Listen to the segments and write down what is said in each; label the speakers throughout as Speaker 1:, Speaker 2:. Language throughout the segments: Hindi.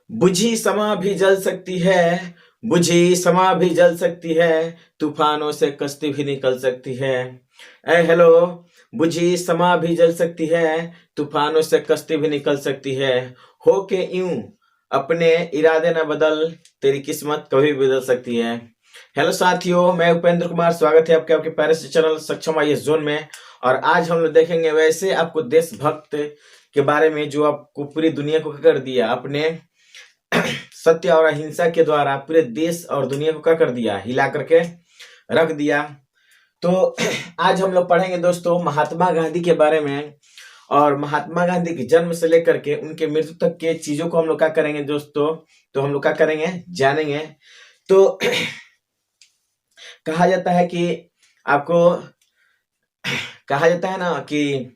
Speaker 1: बुझी समा भी जल सकती है, बुझी समा भी जल सकती है, तूफानों से कश्ती भी निकल सकती है। हेलो, बुझी समा भी जल सकती है, तूफानों से कश्ती भी निकल सकती है। हो के यूं अपने इरादे न बदल, तेरी किस्मत कभी भी बदल सकती है। हेलो साथियों, मैं उपेंद्र कुमार, स्वागत है आपके आपके प्यारे से चैनल सक्षम आईएएस जोन में। और आज हम लोग देखेंगे वैसे आपको देशभक्त के बारे में जो आपको पूरी दुनिया को कर दिया, अपने सत्य और अहिंसा के द्वारा पूरे देश और दुनिया को क्या कर दिया, हिला करके रख दिया। तो आज हम लोग पढ़ेंगे दोस्तों महात्मा गांधी के बारे में, और महात्मा गांधी के जन्म से लेकर के उनके मृत्यु तक के चीजों को हम लोग क्या करेंगे दोस्तों, तो हम लोग क्या करेंगे, जानेंगे। तो कहा जाता है कि आपको कहा जाता है ना कि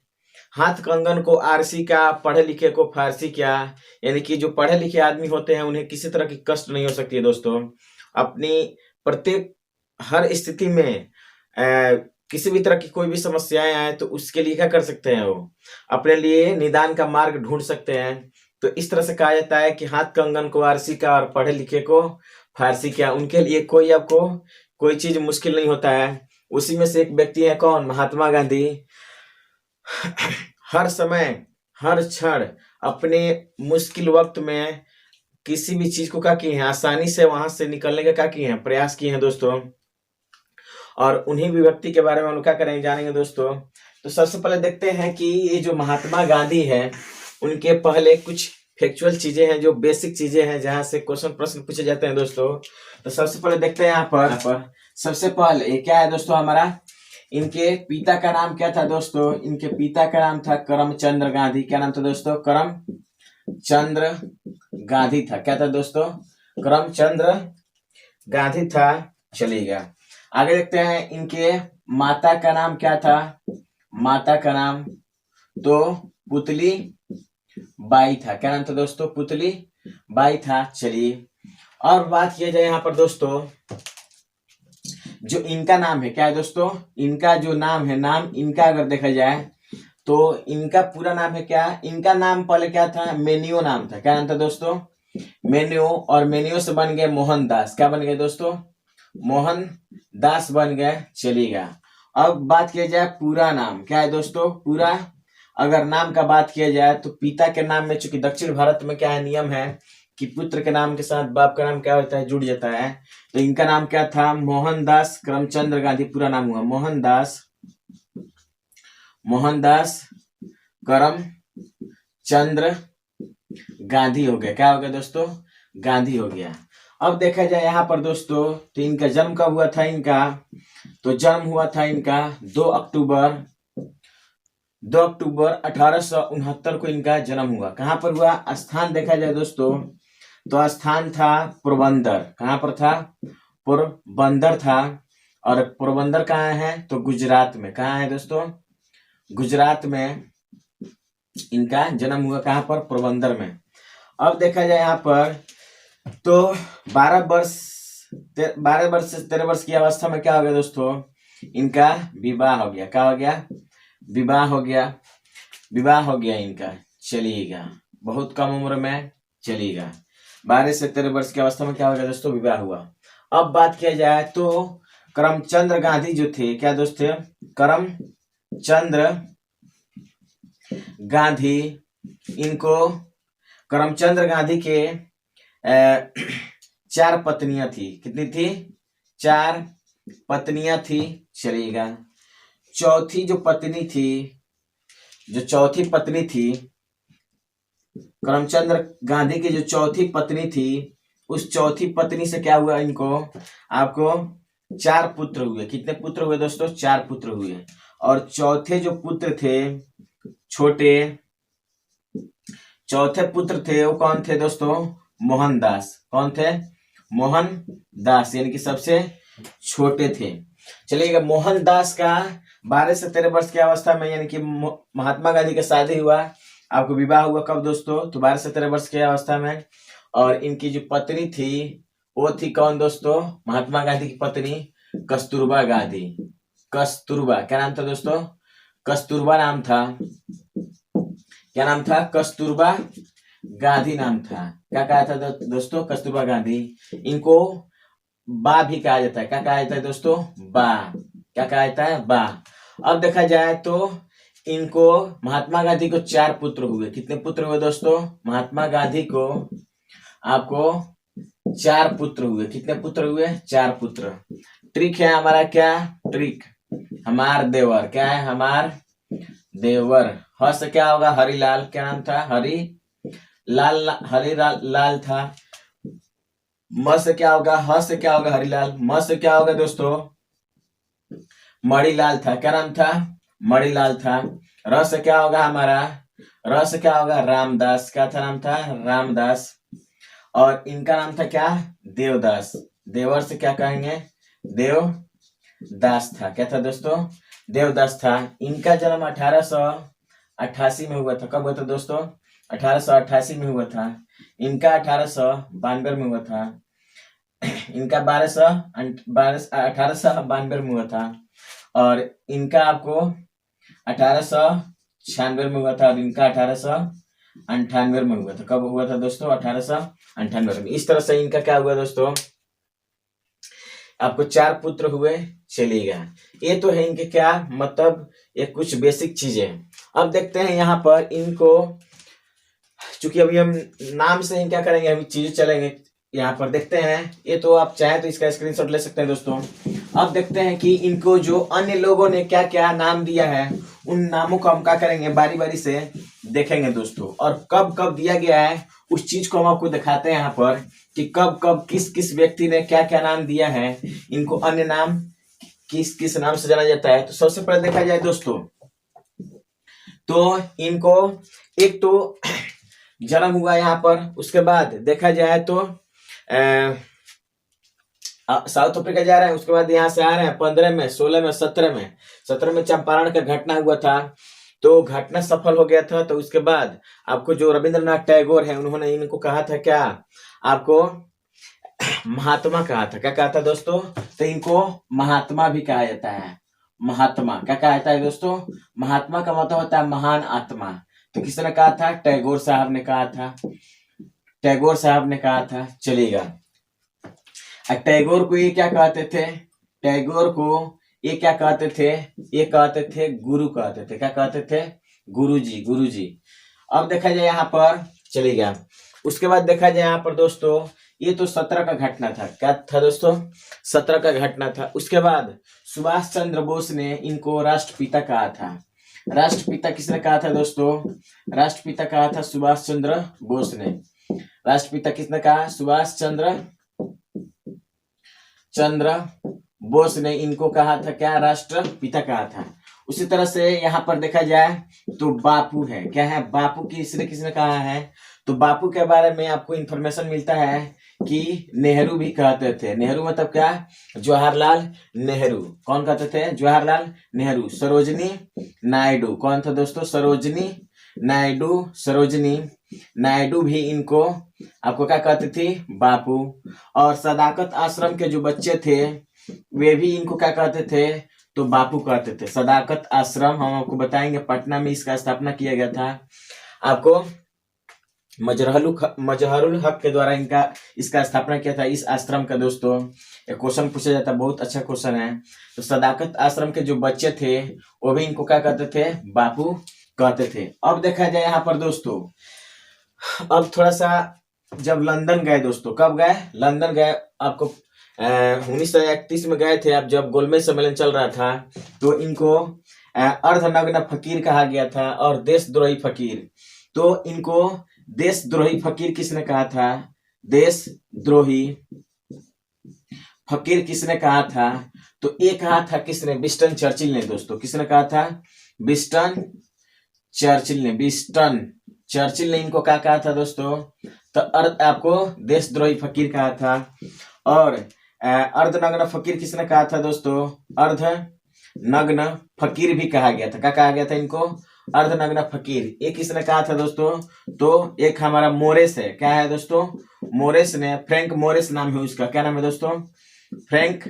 Speaker 1: हाथ कंगन को आरसी का, पढ़े लिखे को फारसी क्या। यानी कि जो पढ़े लिखे आदमी होते हैं उन्हें किसी तरह की कष्ट नहीं हो सकती है दोस्तों। अपनी प्रत्येक हर स्थिति में किसी भी तरह की कोई भी समस्याएं आए तो उसके लिए क्या कर सकते हैं, वो अपने लिए निदान का मार्ग ढूंढ सकते हैं। तो इस तरह से कहा जाता है कि हाथ कंगन को आरसी का और पढ़े लिखे को फारसी क्या। उनके लिए कोई आपको कोई चीज मुश्किल नहीं होता है। उसी में से एक व्यक्ति है, कौन, महात्मा गांधी। हर समय हर क्षण अपने मुश्किल वक्त में किसी भी चीज को क्या किए हैं, आसानी से वहां से निकलने का क्या किए हैं, प्रयास किए हैं दोस्तों। और उन्हीं भी व्यक्ति के बारे में हम लोग क्या करेंगे, जानेंगे दोस्तों। तो सबसे पहले देखते हैं कि ये जो महात्मा गांधी है, उनके पहले कुछ फैक्चुअल चीजें हैं, जो बेसिक चीजें हैं, जहां से क्वेश्चन प्रश्न पूछे जाते हैं दोस्तों। तो सबसे पहले देखते हैं यहाँ पर सबसे पहले ये क्या है दोस्तों, हमारा इनके पिता का नाम क्या था दोस्तों। इनके पिता का नाम था करमचंद गांधी। क्या नाम था दोस्तों, करमचंद गांधी था। क्या था दोस्तों, करमचंद गांधी था। चलिएगा आगे देखते हैं, इनके माता का नाम क्या था। माता का नाम तो पुतली बाई था। क्या नाम था दोस्तों, पुतली बाई था। चलिए और बात किया जाए यहाँ पर दोस्तों, जो इनका नाम है, क्या है दोस्तों, इनका जो नाम है, नाम इनका अगर देखा जाए तो इनका पूरा नाम है क्या, इनका नाम पहले क्या था, मेनियो नाम था। क्या नाम था दोस्तों, मेनियो। और मेनियो से बन गए मोहनदास। क्या बन गए दोस्तों, मोहनदास बन गए। चलिएगा अब बात किया जाए पूरा नाम, क्या है दोस्तों, पूरा अगर नाम का बात किया जाए तो पिता के नाम में, चूंकि दक्षिण भारत में क्या है, नियम है कि पुत्र के नाम के साथ बाप का नाम क्या होता है, जुड़ जाता है। तो इनका नाम क्या था, मोहनदास करमचंद गांधी। पूरा नाम हुआ मोहनदास करमचंद गांधी हो गया। क्या हो गया दोस्तों, गांधी हो गया। अब देखा जाए यहाँ पर दोस्तों, तो इनका जन्म कब हुआ था, इनका तो जन्म हुआ था इनका 2 अक्टूबर 1869 को इनका जन्म हुआ। कहाँ पर हुआ, स्थान देखा जाए दोस्तों तो स्थान था पोरबंदर। कहाँ पर था, पोरबंदर था। और पोरबंदर कहाँ है, तो गुजरात में। कहाँ है दोस्तों, गुजरात में इनका जन्म हुआ। कहाँ पर, पोरबंदर में। अब देखा जाए यहाँ पर तो 12 वर्ष से 13 वर्ष की अवस्था में क्या हो गया दोस्तों, इनका विवाह हो गया। क्या हो गया, विवाह हो गया इनका। चलिएगा बहुत कम उम्र में, चलिएगा 12 से 13 वर्ष की अवस्था में क्या हो गया दोस्तों, विवाह हुआ। अब बात किया जाए तो करमचंद गांधी जो थे, क्या दोस्तों, करमचंद गांधी, इनको करमचंद गांधी के 4 पत्नियां थी। कितनी थी, 4 पत्नियां थी। चलिएगा चौथी पत्नी थी करमचंद गांधी की, जो चौथी पत्नी थी, उस चौथी पत्नी से क्या हुआ, इनको आपको 4 पुत्र हुए। कितने पुत्र हुए दोस्तों, 4 पुत्र हुए। और चौथे जो पुत्र थे, चौथे पुत्र थे, वो कौन थे दोस्तों, मोहनदास। कौन थे, मोहनदास, यानी कि सबसे छोटे थे। चलिएगा मोहनदास का 12 से 13 वर्ष की अवस्था में, यानी कि महात्मा गांधी का शादी हुआ, आपको विवाह हुआ कब दोस्तों, तो 12 से 13 वर्ष की अवस्था में। और इनकी जो पत्नी थी वो थी कौन दोस्तों, महात्मा गांधी की पत्नी कस्तूरबा गांधी। कस्तूरबा, क्या नाम था दोस्तों, कस्तूरबा नाम था। क्या नाम था, कस्तूरबा गांधी नाम था। क्या कहा था दोस्तों? कस्तूरबा गांधी। इनको बा भी कहा जाता है। क्या कहा जाता है दोस्तों? बा। क्या कहा जाता है? बा। अब देखा जाए तो इनको, महात्मा गांधी को 4 पुत्र हुए। कितने पुत्र हुए दोस्तों? महात्मा गांधी को आपको 4 पुत्र हुए। कितने पुत्र हुए? 4 पुत्र। ट्रिक है हमारा क्या? ट्रिक हमार देवर। क्या है? हमार देवर। ह से क्या होगा? हरिलाल। क्या नाम था? हरिलाल था। म से क्या होगा? ह से क्या होगा? हरिलाल। म से क्या होगा दोस्तों? मणिलाल था। क्या नाम था? मणिलाल था। र से क्या होगा हमारा? र से क्या होगा? रामदास। क्या था? नाम था? रामदास। और इनका नाम था क्या? देवदास। देवर से क्या कहेंगे? देवदास था। क्या था दोस्तों? देवदास था। इनका जन्म 1888 में हुआ था। कब हुआ था दोस्तों? 1888 में हुआ था। इनका 1892 में हुआ था। इनका 1892 में हुआ था। और इनका आपको 1896 में हुआ था। और इनका 1898 में हुआ था। कब हुआ था दोस्तों? 1898 में। इस तरह से इनका क्या हुआ दोस्तों? आपको 4 पुत्र हुए। चलिएगा, ये तो है इनके क्या मतलब, ये कुछ बेसिक चीजें। अब देखते हैं यहाँ पर इनको, चूंकि अभी हम नाम से ही क्या करेंगे, अभी चीजें चलेंगे। यहाँ पर देखते हैं, ये तो आप चाहे तो इसका स्क्रीनशॉट ले सकते हैं दोस्तों। अब देखते हैं कि इनको जो अन्य लोगों ने क्या क्या नाम दिया है, उन नामों को हम क्या करेंगे, बारी बारी से देखेंगे दोस्तों। और कब कब दिया गया है उस चीज को हम आपको दिखाते हैं यहाँ पर, कि कब कब किस किस व्यक्ति ने क्या क्या नाम दिया है। इनको अन्य नाम किस किस नाम से जाना जाता है। तो सबसे पहले देखा जाए दोस्तों, तो इनको एक तो जन्म हुआ यहाँ पर। उसके बाद देखा जाए तो साउथ अफ्रीका जा रहे हैं। उसके बाद यहाँ से आ रहे हैं 15 में, 16 में, 17 में चंपारण का घटना हुआ था। तो घटना सफल हो गया था। तो उसके बाद आपको जो रविंद्रनाथ टैगोर है, उन्होंने इनको कहा था क्या, आपको महात्मा कहा था। क्या कहा था दोस्तों? तो इनको महात्मा भी कहा जाता है। महात्मा क्या कहा जाता है दोस्तों? महात्मा का मतलब होता है महान आत्मा। तो किसने कहा था? टैगोर साहब ने कहा था। टैगोर साहब ने कहा था। चलिएगा, टैगोर को ये क्या कहते थे? टैगोर को ये क्या कहते थे? ये कहते थे गुरु कहते थे। क्या कहते थे? गुरुजी, गुरुजी। अब देखा जाए यहाँ पर, चलिएगा, उसके बाद देखा जाए यहाँ पर दोस्तों, ये तो 17 का घटना था। क्या था दोस्तों? 17 का घटना था। उसके बाद सुभाष चंद्र बोस ने इनको राष्ट्रपिता कहा था। राष्ट्रपिता किसने कहा था दोस्तों? राष्ट्रपिता कहा था सुभाष चंद्र बोस ने। राष्ट्रपिता किसने कहा? सुभाष चंद्र बोस ने इनको कहा था क्या? राष्ट्रपिता कहा था। उसी तरह से यहाँ पर देखा जाए तो बापू है। क्या है? बापू किसने किसने कहा है? तो बापू के बारे में आपको इंफॉर्मेशन मिलता है कि नेहरू भी कहते थे। नेहरू मतलब क्या? जवाहरलाल नेहरू। कौन कहते थे? जवाहरलाल नेहरू। सरोजनी नायडू। कौन था दोस्तों? सरोजनी नायडू। सरोजनी नायडू भी इनको आपको क्या कहते थे? बापू। और सदाकत आश्रम के जो बच्चे थे, वे भी इनको क्या कहते थे? तो बापू कहते थे। सदाकत आश्रम हम आपको बताएंगे, पटना में इसका स्थापना किया गया था। आपको मजहरुल हक के द्वारा इसका स्थापना किया था, इस आश्रम का। दोस्तों एक क्वेश्चन पूछा जाता है, बहुत अच्छा क्वेश्चन है। तो सदाकत आश्रम के जो बच्चे थे, वो भी इनको क्या कहते थे? बापू कहते थे। अब देखा जाए यहाँ पर दोस्तों, अब थोड़ा सा जब लंदन गए दोस्तों, कब गए? लंदन गए। आपको 1931 में गए थे। अब जब गोलमेज सम्मेलन चल रहा था, तो इनको अर्धनग्न फकीर कहा गया था और देशद्रोही फकीर। तो इनको देशद्रोही फकीर किसने कहा था? देशद्रोही फकीर किसने कहा था? तो ये कहा था किसने? विंस्टन चर्चिल ने। दोस्तों किसने कहा था? विंस्टन चर्चिल ने। विंस्टन चर्चिल ने इनको क्या कहा था दोस्तों? तो आपको देशद्रोही फकीर कहा था। और अर्धनग्न फकीर किसने कहा था दोस्तों? अर्धनग्न फकीर भी कहा गया था। क्या कहा गया था इनको? अर्धनग्न फकीर। ये किसने कहा था दोस्तों? तो एक हमारा मोरेस है। क्या है दोस्तों? मोरेस ने, फ्रैंक मोरेस नाम है उसका। क्या नाम है दोस्तों? फ्रैंक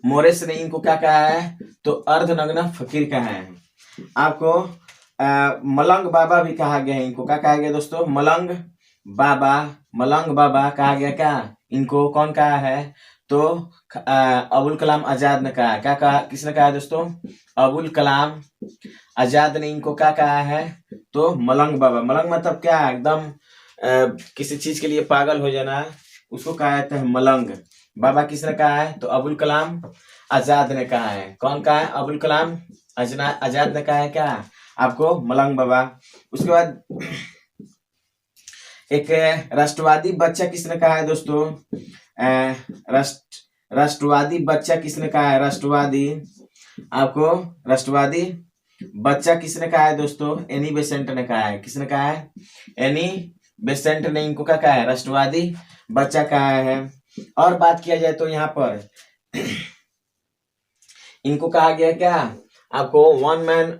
Speaker 1: मोरेस ने इनको क्या कहा है? तो अर्धनग्न फकीर कहा है। आपको मलंग बाबा भी कहा गया है इनको। क्या कहा गया दोस्तों? मलंग बाबा। मलंग बाबा कहा गया क्या इनको? कौन कहा है? तो अबुल कलाम आजाद ने कहा। क्या कहा? किसने कहा दोस्तों? अबुल कलाम आजाद ने इनको क्या कहा है? तो मलंग बाबा। मलंग मतलब क्या? एकदम किसी चीज के लिए पागल हो जाना, उसको कहा जाता है मलंग। बाबा किसने कहा है? तो अबुल कलाम आजाद ने कहा है। कौन कहा है? अबुल कलाम आजाद ने कहा है क्या आपको? मलंग बाबा। उसके बाद एक राष्ट्रवादी बच्चा किसने कहा है दोस्तों? राष्ट्रवादी बच्चा किसने कहा है? राष्ट्रवादी आपको राष्ट्रवादी बच्चा किसने कहा है दोस्तों? एनी बेसेंट ने कहा है। किसने कहा है? एनी बेसेंट ने इनको क्या कहा है? राष्ट्रवादी बच्चा कहा है। और बात किया जाए तो यहाँ पर इनको कहा गया क्या आपको? वन मैन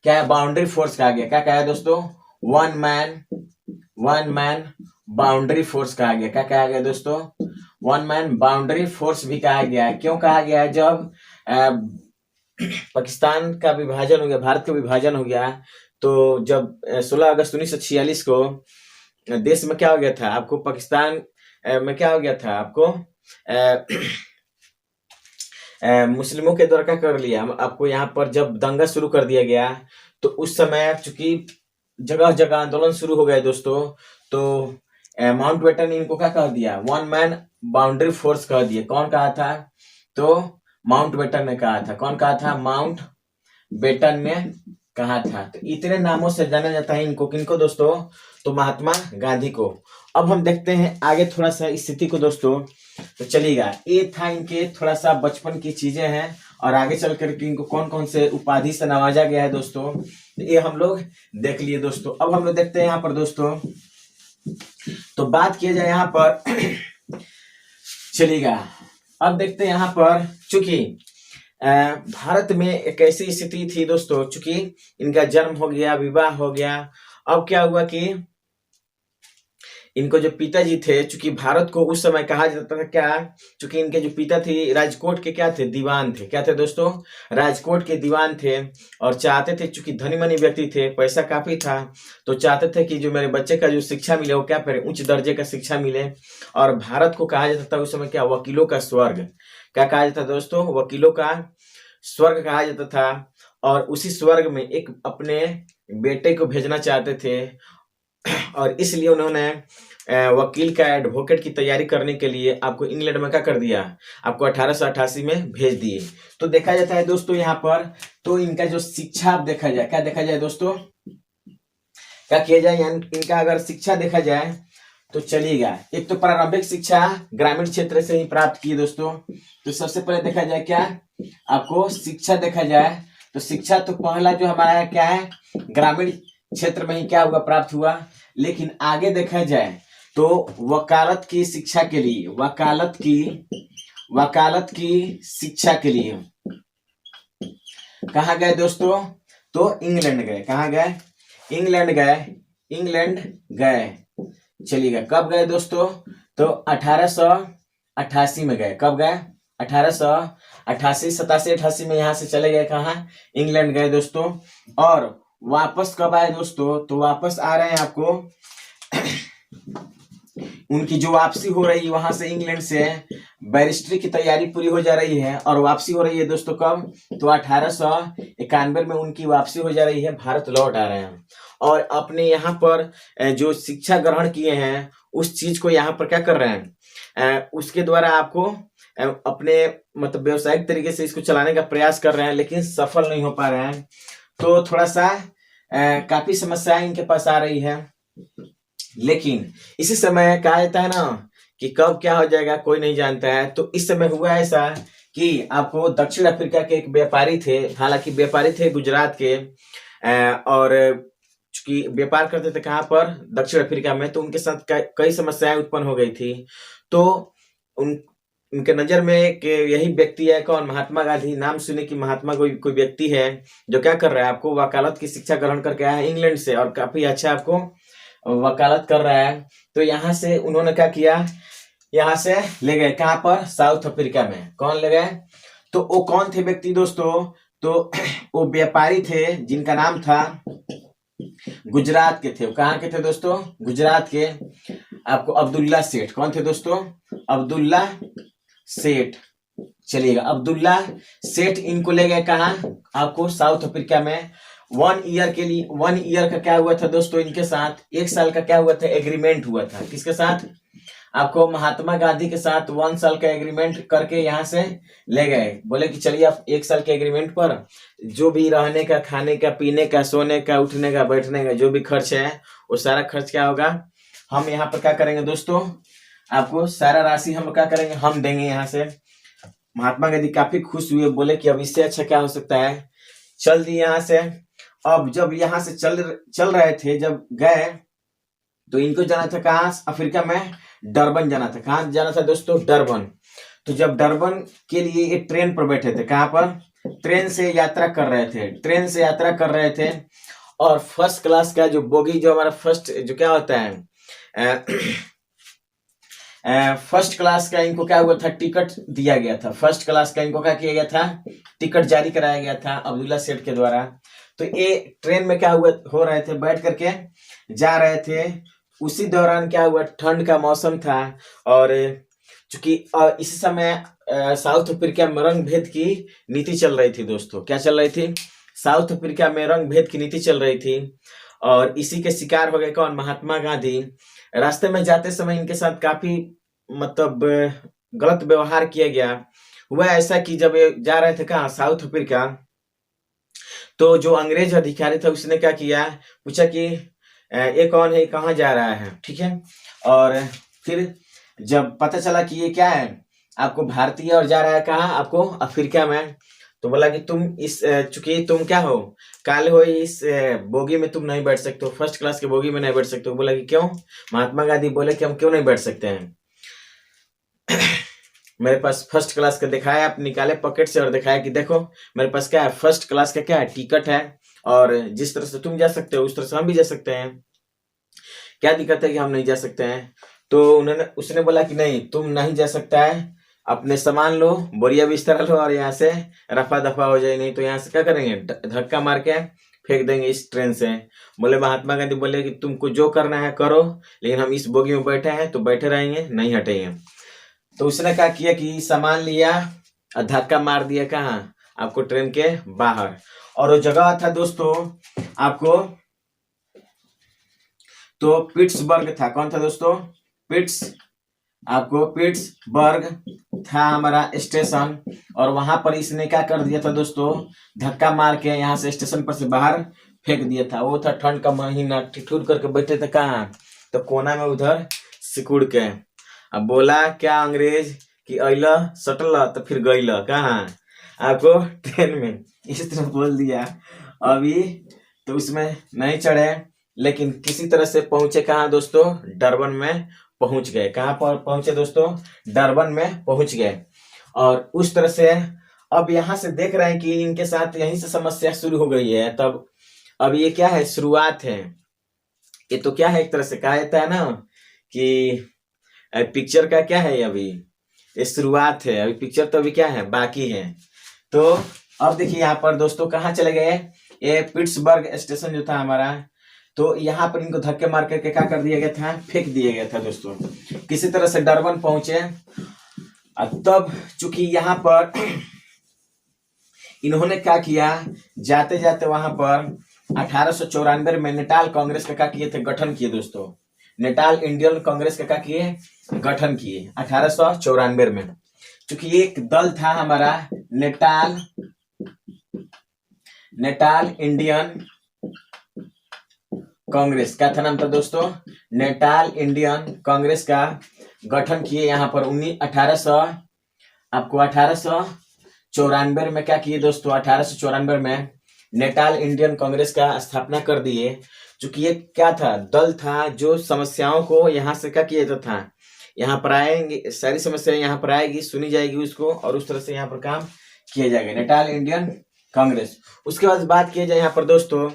Speaker 1: क्या बाउंड्री फोर्स कहा गया। क्या कहा है दोस्तों? वन मैन बाउंड्री फोर्स कहा गया। क्या कहा गया दोस्तों? वन मैन बाउंड्री फोर्स भी कहा गया है। क्यों कहा गया है? जब पाकिस्तान का विभाजन हो गया, भारत का विभाजन हो गया, तो जब 16 अगस्त 1946 को देश में क्या हो गया था आपको? पाकिस्तान में क्या हो गया था आपको? मुस्लिमों के द्वारा क्या कर लिया आपको? यहाँ पर जब दंगा शुरू कर दिया गया, तो उस समय चूंकि जगह जगह आंदोलन शुरू हो गए दोस्तों, तो माउंट बेटन ने इनको क्या कह दिया? वन मैन बाउंड्री फोर्स कह दिए। कौन कहा था? तो माउंट बेटन ने कहा था। कौन कहा था? माउंट बेटन ने कहा था। तो इतने नामों से जाना जाता है इनको। किनको दोस्तों? तो महात्मा गांधी को। अब हम देखते हैं आगे थोड़ा सा स्थिति को दोस्तों, तो चलिएगा। ये था इनके थोड़ा सा बचपन की चीजें हैं, और आगे चल करके इनको कौन कौन से उपाधि से नवाजा गया है दोस्तों, ये हम लोग देख लिए दोस्तों। अब हम लोग देखते हैं यहाँ पर दोस्तों, तो बात किया जाए यहाँ पर चलिएगा। अब देखते हैं यहाँ पर, चूंकि भारत में एक ऐसी स्थिति थी दोस्तों, चूंकि इनका जन्म हो गया, विवाह हो गया, अब क्या हुआ कि इनको जो पिताजी थे, चूंकि भारत को उस समय कहा जाता था क्या, चूंकि इनके जो पिता थे राजकोट के क्या थे? दीवान थे। क्या थे दोस्तों? राजकोट के दीवान थे। और चाहते थे, चूंकि धनी मनी व्यक्ति थे, पैसा काफी था, तो चाहते थे कि जो मेरे बच्चे का जो शिक्षा मिले वो क्या करे? उच्च दर्जे का शिक्षा मिले। और भारत को कहा जाता था उस समय क्या? वकीलों का स्वर्ग। क्या कहा जाता था दोस्तों? वकीलों का स्वर्ग कहा जाता था। और उसी स्वर्ग में एक अपने बेटे को भेजना चाहते थे, और इसलिए उन्होंने वकील का एडवोकेट की तैयारी करने के लिए आपको इंग्लैंड में क्या कर दिया? आपको 1888 में भेज दिए। तो देखा जाता है दोस्तों यहाँ पर, तो इनका जो शिक्षा आप देखा जाए, क्या देखा जाए दोस्तों? क्या किया जाए? इनका अगर शिक्षा देखा जाए तो चलिएगा। एक तो प्रारंभिक शिक्षा ग्रामीण क्षेत्र से ही प्राप्त की दोस्तों। तो सबसे पहले देखा जाए क्या आपको शिक्षा देखा जाए, तो शिक्षा तो पहला जो हमारा क्या है? ग्रामीण क्षेत्र में ही क्या हुआ? प्राप्त हुआ। लेकिन आगे देखा जाए तो वकालत की शिक्षा के लिए, वकालत की शिक्षा के लिए कहाँ गए दोस्तों? तो इंग्लैंड गए। कहाँ गए? इंग्लैंड गए। चलिएगा। कब गए दोस्तों? तो 1888 में गए। कब गए? 1888, 87, 88 में यहाँ से चले गए। कहाँ? इंग्लैंड गए दोस्तों। और वापस कब आए दोस्तों? तो वापस आ रहे हैं आपको उनकी जो वापसी हो रही है वहां से, इंग्लैंड से बैरिस्ट्री की तैयारी पूरी हो जा रही है, और वापसी हो रही है दोस्तों कब? तो 1891 में उनकी वापसी हो जा रही है, भारत लौट आ रहे हैं, और अपने यहाँ पर जो शिक्षा ग्रहण किए हैं उस चीज को यहाँ पर क्या कर रहे हैं? उसके द्वारा आपको अपने मतलब व्यवसायिक तरीके से इसको चलाने का प्रयास कर रहे हैं, लेकिन सफल नहीं हो पा रहे हैं। तो थोड़ा सा काफी समस्याएं इनके पास आ रही है। लेकिन इसी समय कहा जाता है ना कि कब क्या हो जाएगा कोई नहीं जानता है। तो इस समय हुआ ऐसा कि आपको दक्षिण अफ्रीका के एक व्यापारी थे, हालांकि व्यापारी थे गुजरात के, और चूंकि व्यापार करते थे कहाँ पर? दक्षिण अफ्रीका में। तो उनके साथ कई समस्याएं उत्पन्न हो गई थी। तो उनके नजर में एक यही व्यक्ति है, कौन? महात्मा गांधी। नाम सुने कि महात्मा कोई व्यक्ति है जो क्या कर रहा है? आपको वकालत की शिक्षा ग्रहण करके आया है इंग्लैंड से, और काफी अच्छा आपको वकालत कर रहा है। तो यहाँ से उन्होंने क्या किया? यहाँ से ले गए कहाँ पर? साउथ अफ्रीका में। कौन ले गए? तो वो कौन थे व्यक्ति दोस्तों? तो वो व्यापारी थे जिनका नाम था, गुजरात के थे। वो कहाँ के थे दोस्तों? गुजरात के। आपको अब्दुल्ला सेठ, कौन थे दोस्तों? अब्दुल्ला सेठ। चलिएगा, अब्दुल्ला सेठ इनको ले गए कहाँ? आपको साउथ अफ्रीका में। 1 ईयर के लिए, 1 ईयर का क्या हुआ था दोस्तों इनके साथ? 1 साल का क्या हुआ था? एग्रीमेंट हुआ था। किसके साथ? आपको महात्मा गांधी के साथ 1 साल का एग्रीमेंट करके यहाँ से ले गए। बोले कि चलिए आप 1 साल के एग्रीमेंट पर जो भी रहने का, खाने का, पीने का, सोने का, उठने का, बैठने का जो भी खर्च है वो सारा खर्च क्या होगा? हम यहाँ पर क्या करेंगे दोस्तों? आपको सारा राशि हम क्या करेंगे? हम देंगे यहाँ से। महात्मा गांधी काफी खुश हुए, बोले कि अब इससे अच्छा क्या हो सकता है। चल दिए यहाँ से। अब जब यहाँ से चल रहे थे, जब गए तो इनको जाना था कहाँ? अफ्रीका में डरबन जाना था। कहाँ जाना था दोस्तों? डरबन। तो जब डरबन के लिए ये ट्रेन पर बैठे थे, कहाँ पर? ट्रेन से यात्रा कर रहे थे। ट्रेन से यात्रा कर रहे थे और फर्स्ट क्लास का जो बोगी, जो हमारा फर्स्ट जो क्या होता है, फर्स्ट क्लास का इनको क्या हुआ था? टिकट दिया गया था। फर्स्ट क्लास का इनको क्या किया गया था? टिकट जारी कराया गया था अब्दुल्ला सेठ के द्वारा। तो ये ट्रेन में क्या हुआ हो रहे थे? बैठ करके जा रहे थे। उसी दौरान क्या हुआ? ठंड का मौसम था और चूंकि इस समय साउथ अफ्रीका में रंग भेद की नीति चल रही थी दोस्तों। क्या चल रही थी? साउथ अफ्रीका में रंग भेद की नीति चल रही थी और इसी के शिकार हो गए कौन? महात्मा गांधी। रास्ते में जाते समय इनके साथ काफी मतलब गलत व्यवहार किया गया। हुआ ऐसा कि जब ये जा रहे थे कहाँ? साउथ अफ्रीका, तो जो अंग्रेज अधिकारी था उसने क्या किया? पूछा कि ये कौन है, कहाँ जा रहा है? ठीक है। और फिर जब पता चला कि ये क्या है, आपको भारतीय और जा रहा है कहाँ? आपको अफ्रीका में। तो बोला कि तुम इस चूंकि तुम क्या हो? काले हो, इस बोगी में तुम नहीं बैठ सकते हो, फर्स्ट क्लास के बोगी में नहीं बैठ सकते हो। बोला कि क्यों? महात्मा गांधी बोले कि हम क्यों नहीं बैठ सकते हैं? मेरे पास फर्स्ट क्लास का दिखाया, आप निकाले पॉकेट से और दिखाया कि देखो मेरे पास क्या है? फर्स्ट क्लास का क्या है? टिकट है। और जिस तरह से तुम जा सकते हो उस तरह से हम भी जा सकते हैं। क्या दिक्कत है कि हम नहीं जा सकते हैं? तो उसने बोला कि नहीं, तुम नहीं जा सकता है। अपने सामान लो, बोरिया बिस्तर लो और यहाँ से रफा दफा हो जाए, नहीं तो यहाँ से क्या करेंगे? धक्का मार के फेंक देंगे इस ट्रेन से। बोले महात्मा गांधी बोले कि तुमको जो करना है करो, लेकिन हम इस बोगी में बैठे हैं तो बैठे रहेंगे, नहीं हटेंगे। तो उसने क्या किया कि सामान लिया और धक्का मार दिया कहाँ? आपको ट्रेन के बाहर। और वो जगह था दोस्तों आपको, तो पिट्सबर्ग था। कौन था दोस्तों? आपको पिट्सबर्ग था हमारा स्टेशन। और वहां पर इसने क्या कर दिया था दोस्तों? धक्का मार के यहाँ से स्टेशन पर से बाहर फेंक दिया था। वो था ठंड का महीना, ठिठुर करके बैठे थे कहाँ? तो कोना में उधर सिकुड़ के। अब बोला क्या अंग्रेज कि अइला सटल तो फिर गइला कहाँ? आपको ट्रेन में। इस तरह बोल दिया। अभी तो उसमें नहीं चढ़े, लेकिन किसी तरह से पहुंचे कहाँ दोस्तों? डरबन में पहुंच गए। कहाँ पर पहुंचे दोस्तों? डरबन में पहुंच गए। और उस तरह से अब यहाँ से देख रहे हैं कि इनके साथ यहीं से समस्या शुरू हो गई है। तब अब ये क्या है? शुरुआत है। ये तो क्या है, एक तरह से कहा जाता है ना कि पिक्चर का क्या है? अभी ये शुरुआत है, अभी पिक्चर तो अभी क्या है? बाकी है। तो अब देखिए यहाँ पर दोस्तों कहाँ चले गए? ये पिट्सबर्ग स्टेशन जो था हमारा, तो यहाँ पर इनको धक्के मार करके क्या कर दिया गया था? फेंक दिया गया था दोस्तों। किसी तरह से डरबन पहुंचे। तब चूंकि यहाँ पर इन्होंने क्या किया? जाते जाते वहां पर 1894 में नेटाल कांग्रेस का क्या किए थे? गठन किए दोस्तों। नेटाल इंडियन कांग्रेस का क्या किए? गठन किए 1894 में। चूंकि एक दल था हमारा नेटाल इंडियन कांग्रेस। क्या था नाम था दोस्तों? नेटाल इंडियन कांग्रेस का गठन किए यहाँ पर 1894 में क्या किए दोस्तों? 1894 में नेटाल इंडियन कांग्रेस का स्थापना कर दिए। चूंकि ये क्या था? दल था जो समस्याओं को यहाँ से क्या किया जाता था? यहाँ पर आएंगे, सारी समस्याएं यहाँ पर आएगी, सुनी जाएगी उसको, और उस तरह से यहाँ पर काम किया जाएगा। Natal Indian Congress. उसके बाद बात किया जाए यहाँ पर दोस्तों,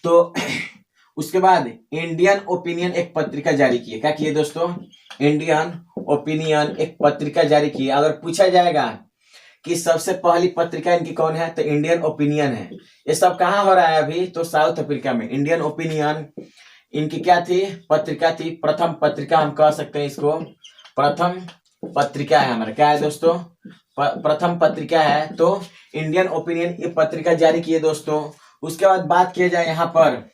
Speaker 1: तो उसके बाद इंडियन ओपिनियन एक पत्रिका जारी की। क्या किए दोस्तों? इंडियन ओपिनियन एक पत्रिका जारी की। अगर पूछा जाएगा कि सबसे पहली पत्रिका इनकी कौन है, तो इंडियन ओपिनियन है। ये सब कहाँ हो रहा है अभी, तो साउथ अफ्रीका में। इंडियन ओपिनियन इनकी क्या थी, पत्रिका थी, प्रथम पत्रिका हम कह सकते हैं इसको, प्रथम पत्रिका है हमारा, क्या है दोस्तों, प्रथम पत्रिका है। तो इंडियन ओपिनियन ये पत्रिका जारी की है दोस्तों। उसके बाद बात किया जाए यहाँ पर,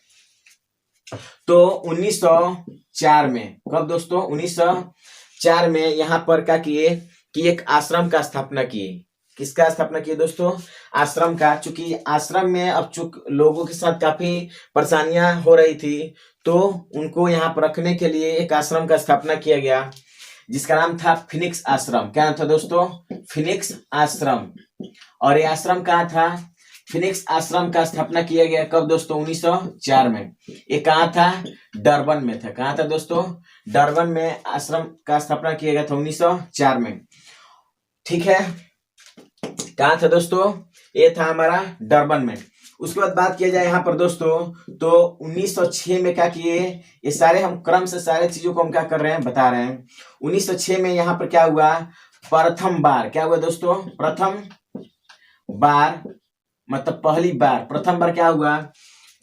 Speaker 1: तो 1904 में, कब दोस्तों, 1904 में यहाँ पर क्या किए कि एक आश्रम का स्थापना किए। किसका स्थापना किए दोस्तों, आश्रम का। चूंकि आश्रम में अब लोगों के साथ काफी परेशानियां हो रही थी, तो उनको यहाँ पर रखने के लिए एक आश्रम का स्थापना किया गया, जिसका नाम था फिनिक्स आश्रम। क्या नाम था दोस्तों, फिनिक्स आश्रम। और ये आश्रम कहाँ था, फिनिक्स आश्रम का स्थापना किया गया कब दोस्तों, 1904 में। ये कहाँ था, डरबन में था। कहाँ था दोस्तों, डरबन में आश्रम का स्थापना किया गया था 1904 में। ठीक है, कहाँ था दोस्तों, ये था हमारा डरबन में। उसके बाद बात किया जाए यहाँ पर दोस्तों, तो 1906 में क्या किए, ये सारे हम क्रम से सारे चीजों को हम क्या कर रहे हैं, बता रहे हैं। 1906 में यहाँ पर क्या हुआ, प्रथम बार, क्या हुआ दोस्तों, प्रथम बार, मतलब पहली बार, प्रथम बार क्या हुआ,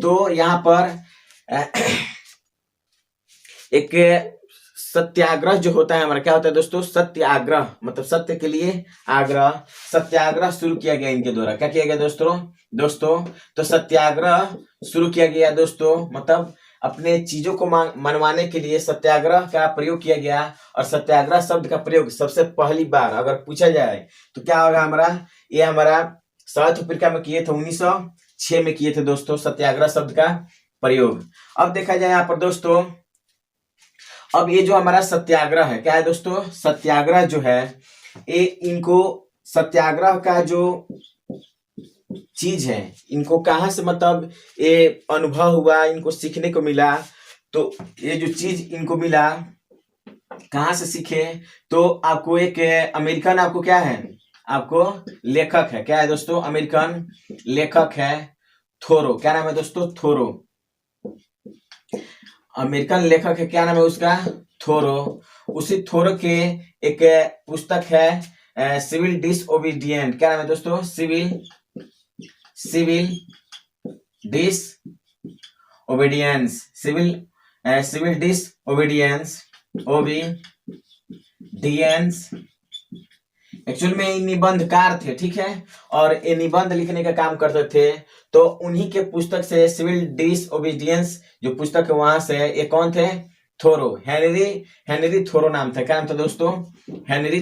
Speaker 1: तो यहाँ पर एक सत्याग्रह जो होता है हमारा, क्या होता है दोस्तों, सत्याग्रह, मतलब सत्य के लिए आग्रह, सत्याग्रह शुरू किया गया इनके द्वारा। क्या किया गया दोस्तों, तो सत्याग्रह शुरू किया गया दोस्तों, मतलब अपने चीजों को मनवाने के लिए सत्याग्रह का प्रयोग किया गया। और सत्याग्रह शब्द का प्रयोग सबसे पहली बार अगर पूछा जाए तो क्या होगा हमारा, ये हमारा साउथ अफ्रीका में किए थे, 1906 में किए थे दोस्तों, सत्याग्रह शब्द का प्रयोग। अब देखा जाए यहाँ पर दोस्तों, अब ये जो हमारा सत्याग्रह है, क्या है दोस्तों, सत्याग्रह जो है, ये इनको सत्याग्रह का जो चीज है, इनको कहाँ से मतलब ये अनुभव हुआ, इनको सीखने को मिला। तो ये जो चीज इनको मिला, कहाँ से सीखे, तो आपको एक अमेरिकन, आपको क्या है, आपको लेखक है, क्या है दोस्तों, अमेरिकन लेखक है थोरो। क्या नाम है दोस्तों, थोरो। अमेरिकन लेखक है, क्या नाम है उसका, थोरो। उसी थोरो के एक पुस्तक है सिविल डिसओबीडियंट। क्या नाम है दोस्तों, civil disobedience, civil disobedience, obedience. Actual में ये निबंधकार थे, ठीक है, और ये निबंध लिखने का काम करते थे। तो उन्हीं के पुस्तक से सिविल डिसओबीडियंस जो पुस्तक है, वहां से ये कौन थे, थोरो, हेनरी थोरो नाम था। क्या नाम था दोस्तों, हेनरी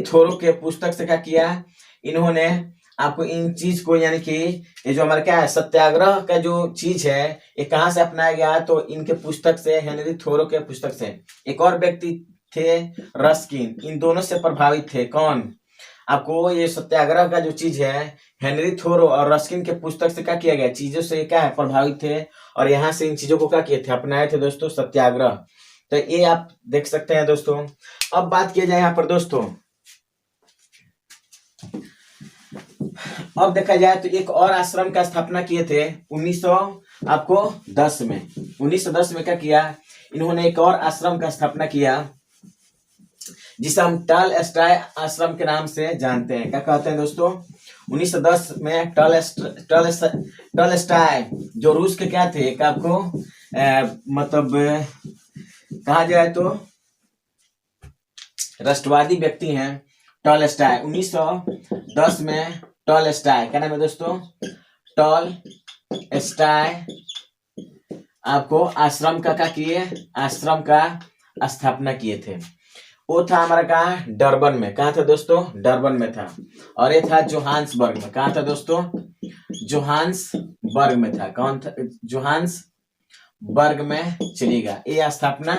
Speaker 1: थोरो के पुस्तक से क्या किया इन्होंने, आपको इन चीज को, यानी कि ये जो हमारा क्या है, सत्याग्रह का जो चीज है, ये कहाँ से अपनाया गया, तो इनके पुस्तक से, हेनरी थोरो के पुस्तक से। एक और व्यक्ति थे रस्किन, इन दोनों से प्रभावित थे। कौन, आपको ये सत्याग्रह का जो चीज है, हेनरी थोरो और रस्किन के पुस्तक से क्या किया गया, चीजों से क्या है, प्रभावित थे, और यहाँ से इन चीजों को क्या किए थे, अपनाए थे दोस्तों, सत्याग्रह। तो ये आप देख सकते हैं दोस्तों। अब बात किया जाए यहाँ पर दोस्तों, अब देखा जाए तो एक और आश्रम का स्थापना किए थे 1910 में। 1910 में क्या किया इन्होंने, एक और आश्रम का स्थापना किया, जिसे हम टॉलस्टॉय आश्रम के नाम से जानते हैं। क्या कहते हैं दोस्तों, 1910 में टॉलस्टॉय जो रूस के क्या थे, एक आपको मतलब कहा जाए तो राष्ट्रवादी व्यक्ति हैं टॉलस्टॉय। 1910 में टॉलस्टॉय, क्या नाम है दोस्तों, टॉलस्टॉय आपको आश्रम का क्या किए, आश्रम का स्थापना किए थे। वो था हमारा कहा, डरबन में। कहा था दोस्तों, डरबन में था। और ये था जोहान्सबर्ग में। कहा था दोस्तों, जोहान्सबर्ग में था। कौन था, जोहान्सबर्ग में चलेगा, ये स्थापना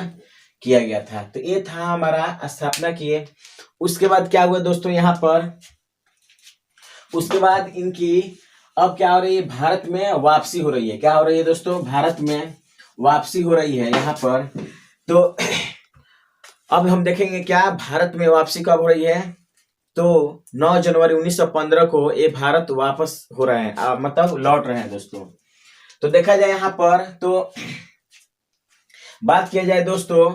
Speaker 1: किया गया था। तो ये था हमारा स्थापना किए। उसके बाद क्या हुआ दोस्तों, यहाँ पर उसके बाद इनकी अब क्या हो रही है, भारत में वापसी हो रही है। क्या हो रही है दोस्तों, भारत में वापसी हो रही है यहाँ पर। तो अब हम देखेंगे क्या भारत में वापसी कब हो रही है, तो 9 जनवरी 1915 को ये भारत वापस हो रहे हैं, मतलब लौट रहे हैं दोस्तों। तो देखा जाए यहाँ पर, तो बात किया जाए दोस्तों,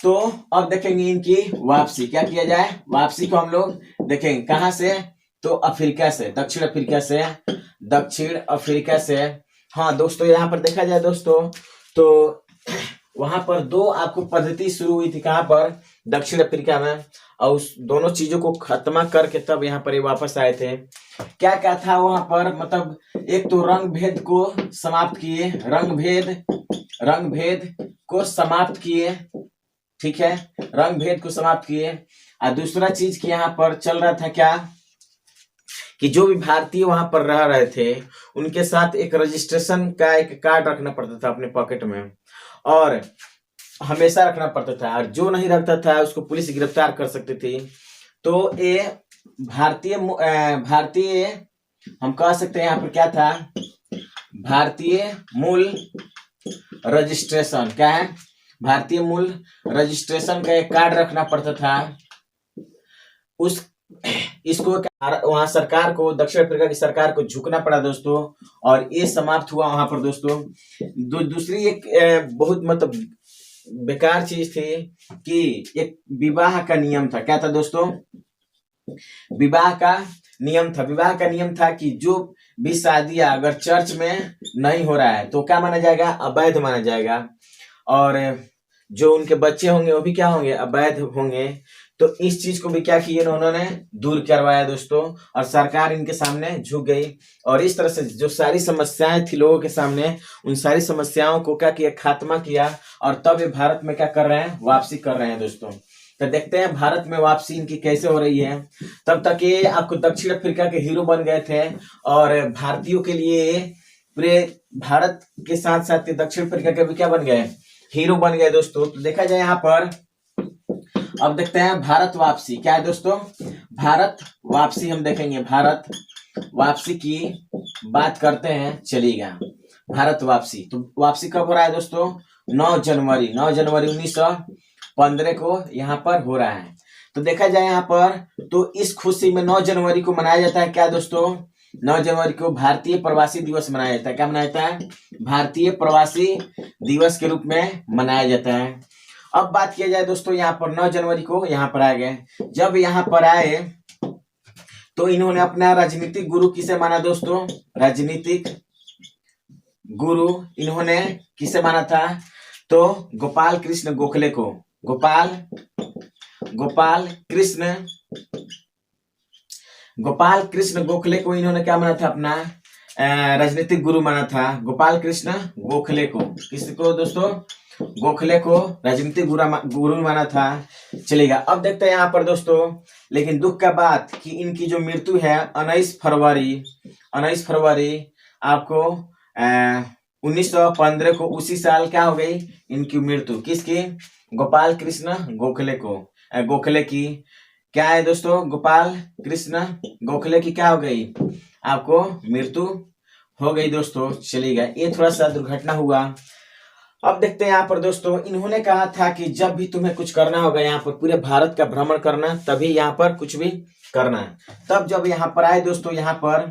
Speaker 1: तो अब देखेंगे इनकी वापसी, क्या किया जाए, वापसी को हम लोग देखेंगे कहां से, तो अफ्रीका से, दक्षिण अफ्रीका से, दक्षिण अफ्रीका से। हाँ दोस्तों, यहाँ पर देखा जाए दोस्तों तो वहां पर दो आपको पद्धति शुरू हुई थी, कहां पर, दक्षिण अफ्रीका में, और उस दोनों चीजों को खत्म करके तब यहाँ पर ये वापस आए थे। क्या क्या था वहां पर, मतलब एक तो रंग भेद को समाप्त किए, रंग भेद को समाप्त किए, ठीक है, रंग भेद को समाप्त किए। और दूसरा चीज की यहाँ पर चल रहा था क्या, कि जो भी भारतीय वहां पर रह रहे थे उनके साथ एक रजिस्ट्रेशन का एक कार्ड रखना पड़ता था अपने पॉकेट में, और हमेशा रखना पड़ता था, और जो नहीं रखता था उसको पुलिस गिरफ्तार कर सकती थी। तो ये भारतीय हम कह सकते हैं यहाँ पर क्या था, भारतीय मूल रजिस्ट्रेशन, क्या है, भारतीय मूल रजिस्ट्रेशन का एक कार्ड रखना पड़ता था। इसको वहां सरकार को, दक्षिण अफ्रीका की सरकार को झुकना पड़ा दोस्तों, और ये समाप्त हुआ वहां पर दोस्तों। दूसरी एक बहुत मतलब बेकार चीज थी कि एक विवाह का नियम था, क्या था दोस्तों, विवाह का नियम था कि जो भी शादियां अगर चर्च में नहीं हो रहा है तो क्या माना जाएगा, अवैध माना जाएगा, और जो उनके बच्चे होंगे वो भी क्या होंगे, अवैध होंगे। तो इस चीज को भी क्या किए उन्होंने, दूर करवाया दोस्तों, और सरकार इनके सामने झुक गई, और इस तरह से जो सारी समस्याएं थी लोगों के सामने, उन सारी समस्याओं को क्या किया, खात्मा किया, और तब ये भारत में क्या कर रहे हैं, वापसी कर रहे हैं दोस्तों। तो देखते हैं भारत में वापसी इनकी कैसे हो रही है। तब तक ये आपको दक्षिण अफ्रीका के हीरो बन गए थे, और भारतीयों के लिए पूरे भारत के साथ साथ दक्षिण अफ्रीका के भी क्या बन गए, हीरो बन गए दोस्तों। तो देखा जाए यहाँ पर, अब देखते हैं भारत वापसी क्या है दोस्तों, भारत वापसी हम देखेंगे, भारत वापसी की बात करते हैं, चलिएगा भारत वापसी। तो वापसी कब हो रहा है दोस्तों, 9 जनवरी 1915 को यहाँ पर हो रहा है। तो देखा जाए यहाँ पर, तो इस खुशी में 9 जनवरी को मनाया जाता है क्या दोस्तों, 9 जनवरी को भारतीय प्रवासी दिवस मनाया जाता है, क्या मनाया जाता है, भारतीय प्रवासी दिवस के रूप में मनाया जाता है। अब बात किया जाए दोस्तों, यहाँ पर 9 जनवरी को यहाँ पर आ गए। जब यहाँ पर आए तो इन्होंने अपना राजनीतिक गुरु किसे माना दोस्तों, राजनीतिक गुरु इन्होंने किसे माना था, तो गोपाल कृष्ण गोखले को, गोपाल कृष्ण गोखले को इन्होंने क्या माना था, अपना राजनीतिक गुरु माना था, गोपाल कृष्ण गोखले को, किसको दोस्तों, गोखले को राजनीतिक गुरु माना था। चलेगा, अब देखते हैं यहाँ पर दोस्तों, लेकिन दुख का बात कि इनकी जो मृत्यु है 19 फरवरी आपको 1915 को, उसी साल क्या हो गई इनकी मृत्यु, किसकी, गोपाल कृष्ण गोखले की, क्या है दोस्तों, गोपाल कृष्ण गोखले की क्या हो गई, आपको मृत्यु हो गई दोस्तों। चलेगा, ये थोड़ा सा दुर्घटना हुआ। अब देखते हैं यहाँ पर दोस्तों, इन्होंने कहा था कि जब भी तुम्हें कुछ करना होगा यहाँ पर पूरे भारत का भ्रमण करना, तभी यहाँ पर कुछ भी करना है। तब जब यहाँ पर आए दोस्तों, यहाँ पर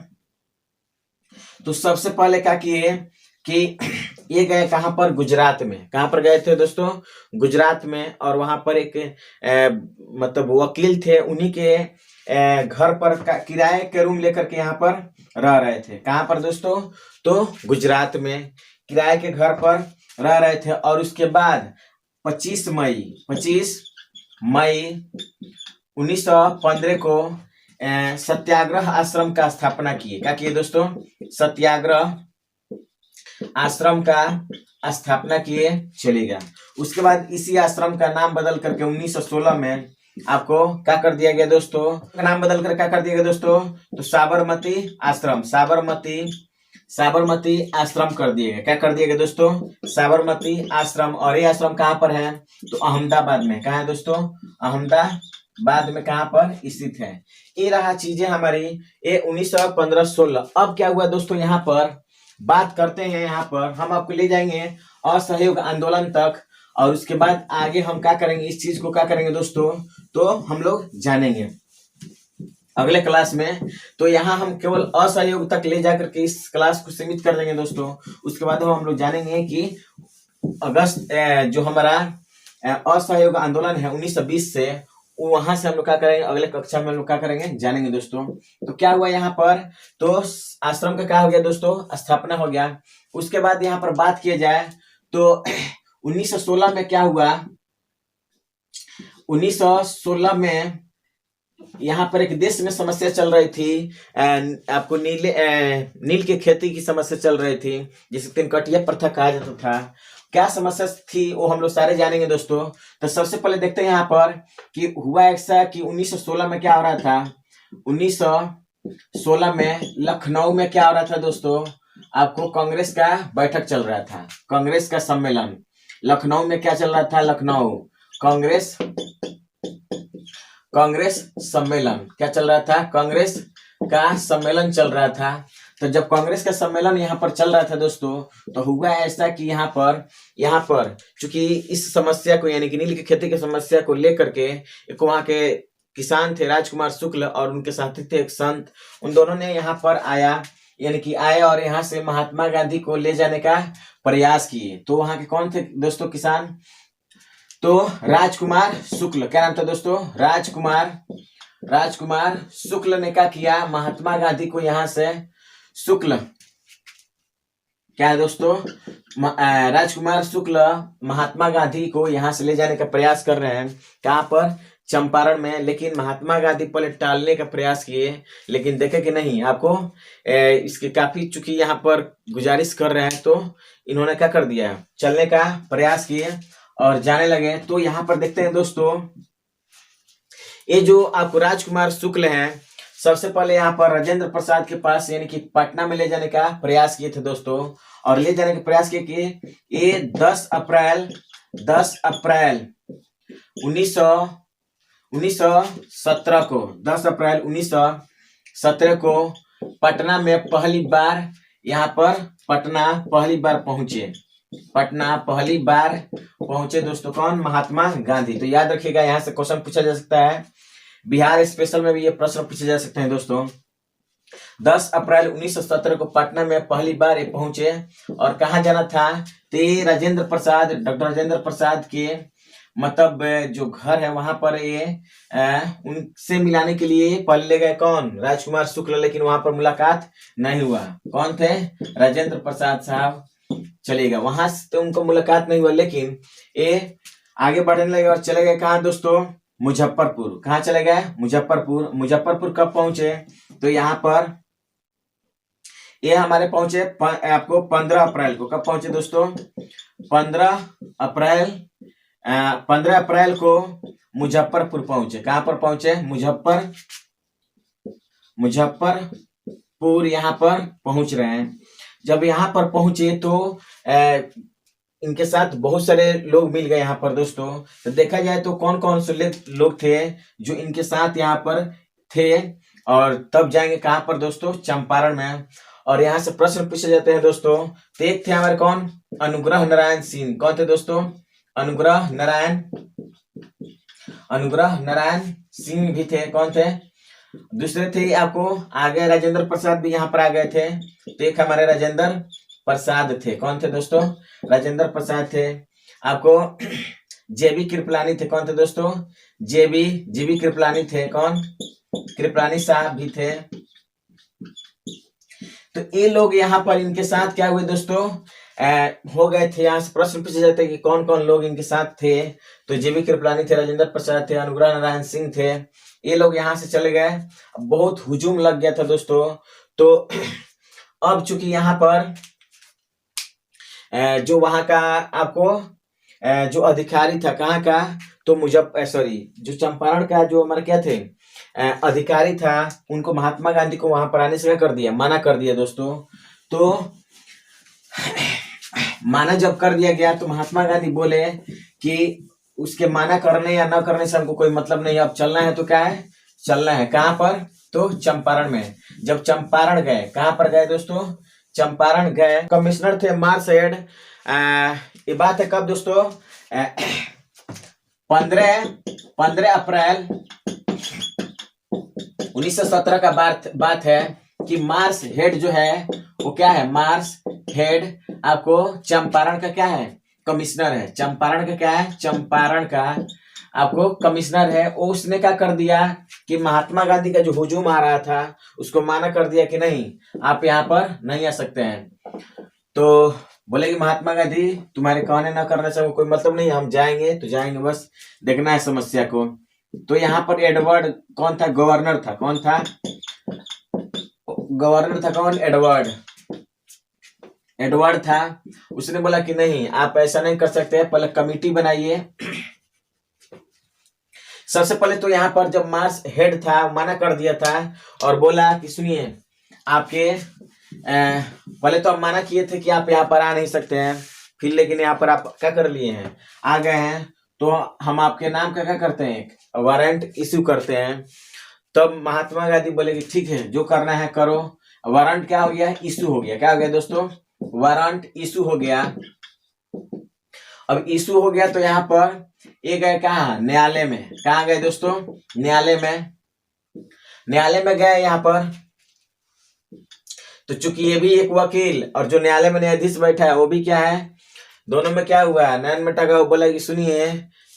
Speaker 1: तो सबसे पहले क्या किए कि ये गए कहां पर, गुजरात में, कहां पर गए थे दोस्तों, गुजरात में, और वहां पर एक मतलब वकील थे, उन्हीं के घर पर किराए के रूम लेकर के यहाँ पर रह रहे थे, कहां पर दोस्तों, तो गुजरात में किराए के घर पर रह रहे थे। और उसके बाद 25 मई 1915 को सत्याग्रह आश्रम का स्थापना किए, क्या किए दोस्तों, सत्याग्रह आश्रम का स्थापना किए। चलेगा, उसके बाद इसी आश्रम का नाम बदल करके 1916 में आपको क्या कर दिया गया दोस्तों, नाम बदल कर क्या कर दिया गया दोस्तों, तो साबरमती आश्रम कर दिए गए, क्या कर दिया गया दोस्तों, साबरमती आश्रम। और ये आश्रम कहाँ पर है, तो अहमदाबाद में, कहाँ है दोस्तों, अहमदाबाद में कहाँ पर स्थित है। ये रहा चीजें हमारी, ये 1915-16। अब क्या हुआ दोस्तों, यहाँ पर बात करते हैं, यहाँ पर हम आपको ले जाएंगे असहयोग आंदोलन तक, और उसके बाद आगे हम क्या करेंगे, इस चीज को क्या करेंगे दोस्तों, तो हम लोग जानेंगे अगले क्लास में। तो यहाँ हम केवल असहयोग तक ले जाकर के इस क्लास को सीमित कर देंगे दोस्तों। उसके बाद हम लोग जानेंगे कि अगस्त जो हमारा असहयोग आंदोलन है 1920 से, वहां से हम लोग क्या करेंगे, अगले कक्षा में हम लोग क्या करेंगे, जानेंगे दोस्तों। तो क्या हुआ यहाँ पर, तो आश्रम का क्या हो गया दोस्तों, स्थापना हो गया। उसके बाद यहाँ पर बात किया जाए तो 1916 में क्या हुआ, 1916 में यहाँ पर एक देश में समस्या चल रही थी, आपको नील की खेती की समस्या चल रही थी, जिसे तिनकटिया प्रथा कहा जाता था। क्या समस्या थी वो हम लोग सारे जानेंगे दोस्तों। तो सबसे पहले देखते हैं यहाँ पर कि हुआ ऐसा कि 1916 में क्या हो रहा था, 1916 में लखनऊ में क्या हो रहा था दोस्तों, आपको कांग्रेस का बैठक चल रहा था, कांग्रेस का सम्मेलन। लखनऊ में क्या चल रहा था, लखनऊ कांग्रेस सम्मेलन, क्या चल रहा था, कांग्रेस का सम्मेलन चल रहा था। तो जब कांग्रेस का सम्मेलन यहाँ पर चल रहा था दोस्तों, तो हुआ ऐसा कि यहाँ पर चूंकि इस समस्या को, यानी कि नील की खेती की समस्या को लेकर के एक वहाँ के किसान थे राजकुमार शुक्ल और उनके साथी थे एक संत, उन दोनों ने यहाँ पर यानी कि आए और यहाँ से महात्मा गांधी को ले जाने का प्रयास किए। तो वहाँ के कौन थे दोस्तों किसान, तो राजकुमार शुक्ल, क्या नाम था दोस्तों, राजकुमार शुक्ल ने क्या किया, महात्मा गांधी को यहाँ से, शुक्ल क्या है दोस्तों, राजकुमार शुक्ल महात्मा गांधी को यहाँ से ले जाने का प्रयास कर रहे हैं, कहाँ पर, चंपारण में। लेकिन महात्मा गांधी पहले टालने का प्रयास किए, लेकिन देखे कि नहीं, आपको इसके काफी चूंकि यहाँ पर गुजारिश कर रहे हैं, तो इन्होंने क्या कर दिया, चलने का प्रयास किए और जाने लगे। तो यहाँ पर देखते हैं दोस्तों, ये जो आपको राजकुमार शुक्ल हैं, सबसे पहले यहाँ पर राजेंद्र प्रसाद के पास यानी कि पटना में ले जाने का प्रयास किए थे दोस्तों, और ले जाने का प्रयास किए कि ये 10 अप्रैल 1917 को, 10 अप्रैल 1917 को पटना में पहली बार, यहाँ पर पटना पहली बार पहुंचे दोस्तों, कौन, महात्मा गांधी। तो याद रखिएगा, यहाँ से क्वेश्चन पूछा जा सकता है, बिहार स्पेशल में भी ये प्रश्न पूछे जा सकते हैं दोस्तों। 10 अप्रैल 1917 को पटना में पहली बार ये पहुंचे, और कहाँ जाना था, तो डॉक्टर राजेंद्र प्रसाद के मतलब जो घर है वहां पर ये उनसे मिलाने के लिए पहले ले गए, कौन, राजकुमार शुक्ल, लेकिन वहां पर मुलाकात नहीं हुआ। कौन थे, राजेंद्र प्रसाद साहब, चलेगा वहां से तो उनको मुलाकात नहीं हुआ, लेकिन ये आगे बढ़ने लगे और चले गए कहाँ दोस्तों, मुजफ्फरपुर। कहाँ चले गए, मुजफ्फरपुर कब पहुंचे, तो यहाँ पर ये हमारे पहुंचे आपको 15 अप्रैल को। कब पहुंचे दोस्तों, 15 अप्रैल को मुजफ्फरपुर पहुंचे। कहाँ पर पहुंचे, मुजफ्फरपुर यहाँ पर पहुंच रहे हैं। जब यहाँ पर पहुंचे तो इनके साथ बहुत सारे लोग मिल गए यहाँ पर दोस्तों। तो देखा जाए तो कौन कौन से लोग थे जो इनके साथ यहाँ पर थे, और तब जाएंगे कहाँ पर दोस्तों, चंपारण में। और यहाँ से प्रश्न पूछे जाते हैं दोस्तों। तो एक थे हमारे कौन, अनुग्रह नारायण सिंह। कौन थे दोस्तों, अनुग्रह नारायण सिंह भी थे। कौन थे, दूसरे थे आपको आगे राजेंद्र प्रसाद भी यहाँ पर आ गए थे। तो एक हमारे राजेंद्र प्रसाद थे। कौन थे दोस्तों, राजेंद्र प्रसाद थे। आपको जेबी कृपलानी थे। कौन थे दोस्तों, जेबी कृपलानी थे। कौन, कृपलानी साहब भी थे। तो ये लोग यहाँ पर इनके साथ क्या हुए दोस्तों, हो गए थे। यहाँ से प्रश्न पूछे जाते हैं कि कौन कौन लोग इनके साथ थे। तो जेबी कृपलानी थे, राजेंद्र प्रसाद थे, अनुग्रह नारायण सिंह थे। ये लोग यहाँ से चले गए। बहुत हुजूम लग गया था दोस्तों। तो अब चूंकि यहाँ पर जो वहां का आपको जो अधिकारी था, कहाँ का, तो जो चंपारण का जो हमारे क्या थे अधिकारी था, उनको महात्मा गांधी को वहां पर आने से क्या कर दिया, मना कर दिया दोस्तों। तो माना जब कर दिया गया तो महात्मा गांधी बोले कि उसके माना करने या न करने से हमको कोई मतलब नहीं, अब चलना है तो क्या है, चलना है। कहाँ पर, तो चंपारण में। जब चंपारण गए, कहाँ पर गए दोस्तों, चंपारण गए। कमिश्नर थे मार्शेड। ये बात है कब दोस्तों, 15 अप्रैल 1917 का बात है कि मार्श हेड जो है वो क्या है, मार्श हेड आपको चंपारण का क्या है, कमिश्नर है। चंपारण का क्या है, चंपारण का आपको कमिश्नर है। उसने क्या कर दिया कि महात्मा गांधी का जो हुजूम आ रहा था उसको माना कर दिया कि नहीं, आप यहाँ पर नहीं आ सकते हैं। तो बोले कि महात्मा गांधी तुम्हारे कहने ना करने से कोई मतलब नहीं, हम जाएंगे तो जाएंगे, बस देखना है समस्या को। तो यहाँ पर एडवर्ड कौन था, गवर्नर था। कौन था, गवर्नर था। कौन, एडवर्ड। एडवर्ड था। उसने बोला कि नहीं, आप ऐसा नहीं कर सकते, पहले कमिटी बनाइए। सबसे पहले तो यहाँ पर जब मार्स हेड था मना कर दिया था और बोला कि सुनिए आपके पहले तो आप मना किए थे कि आप यहाँ पर आ नहीं सकते हैं, फिर लेकिन यहाँ पर आप क्या कर लिए हैं, आ गए हैं, तो हम आपके नाम का क्या करते हैं, वारंट इश्यू करते हैं। तब महात्मा गांधी बोले कि ठीक है, जो करना है करो। वारंट क्या हो गया, इश्यू हो गया। क्या हो गया दोस्तों, वारंट इश्यू हो गया। अब इश्यू हो गया तो यहाँ पर ये गए कहा, न्यायालय में। कहा गए दोस्तों, न्यायालय में। न्यायालय में गए यहाँ पर। तो चूंकि ये भी एक वकील और जो न्यायालय में न्यायाधीश बैठा है वो भी क्या है, दोनों में क्या हुआ, नैन में टका। बोला कि सुनिए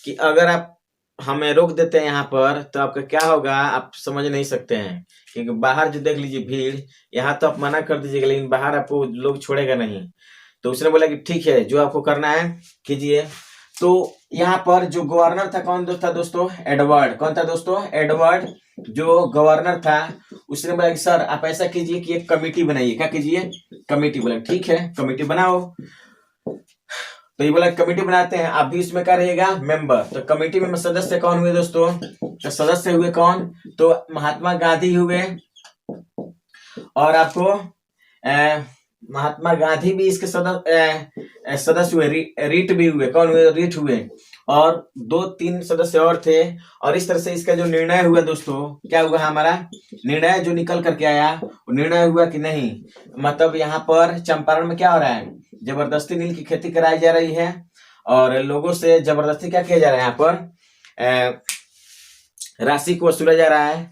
Speaker 1: कि अगर आप हमें रोक देते हैं यहाँ पर तो आपका क्या होगा, आप समझ नहीं सकते हैं, क्योंकि बाहर जो देख लीजिए भीड़, यहाँ तो आप मना कर दीजिएगा लेकिन बाहर आपको लोग छोड़ेगा नहीं। तो उसने बोला कि ठीक है, जो आपको करना है कीजिए। तो यहाँ पर जो गवर्नर था कौन था दोस्तों, एडवर्ड। कौन था दोस्तों, एडवर्ड जो गवर्नर था। उसने बोला कि सर आप ऐसा कीजिए कि एक कमेटी बनाइए। क्या कीजिए, कमेटी। बोला ठीक है, कमेटी बनाओ। तो ये बोला कमेटी बनाते हैं, आप भी इसमें क्या रहिएगा, मेंबर। तो कमेटी में सदस्य कौन हुए दोस्तों, तो सदस्य हुए कौन, तो महात्मा गांधी हुए, और आपको महात्मा गांधी भी इसके सदस्य हुए, रीट भी हुए। कौन हुए, रीट हुए, और 2-3 सदस्य और थे। और इस तरह से इसका जो निर्णय हुआ दोस्तों, क्या हुआ, हमारा निर्णय जो निकल करके आया वो निर्णय हुआ कि नहीं, मतलब यहाँ पर चंपारण में क्या हो रहा है, जबरदस्ती नील की खेती कराई जा रही है और लोगों से जबरदस्ती क्या किया जा रहा है, यहाँ पर राशि को वसूला जा रहा है।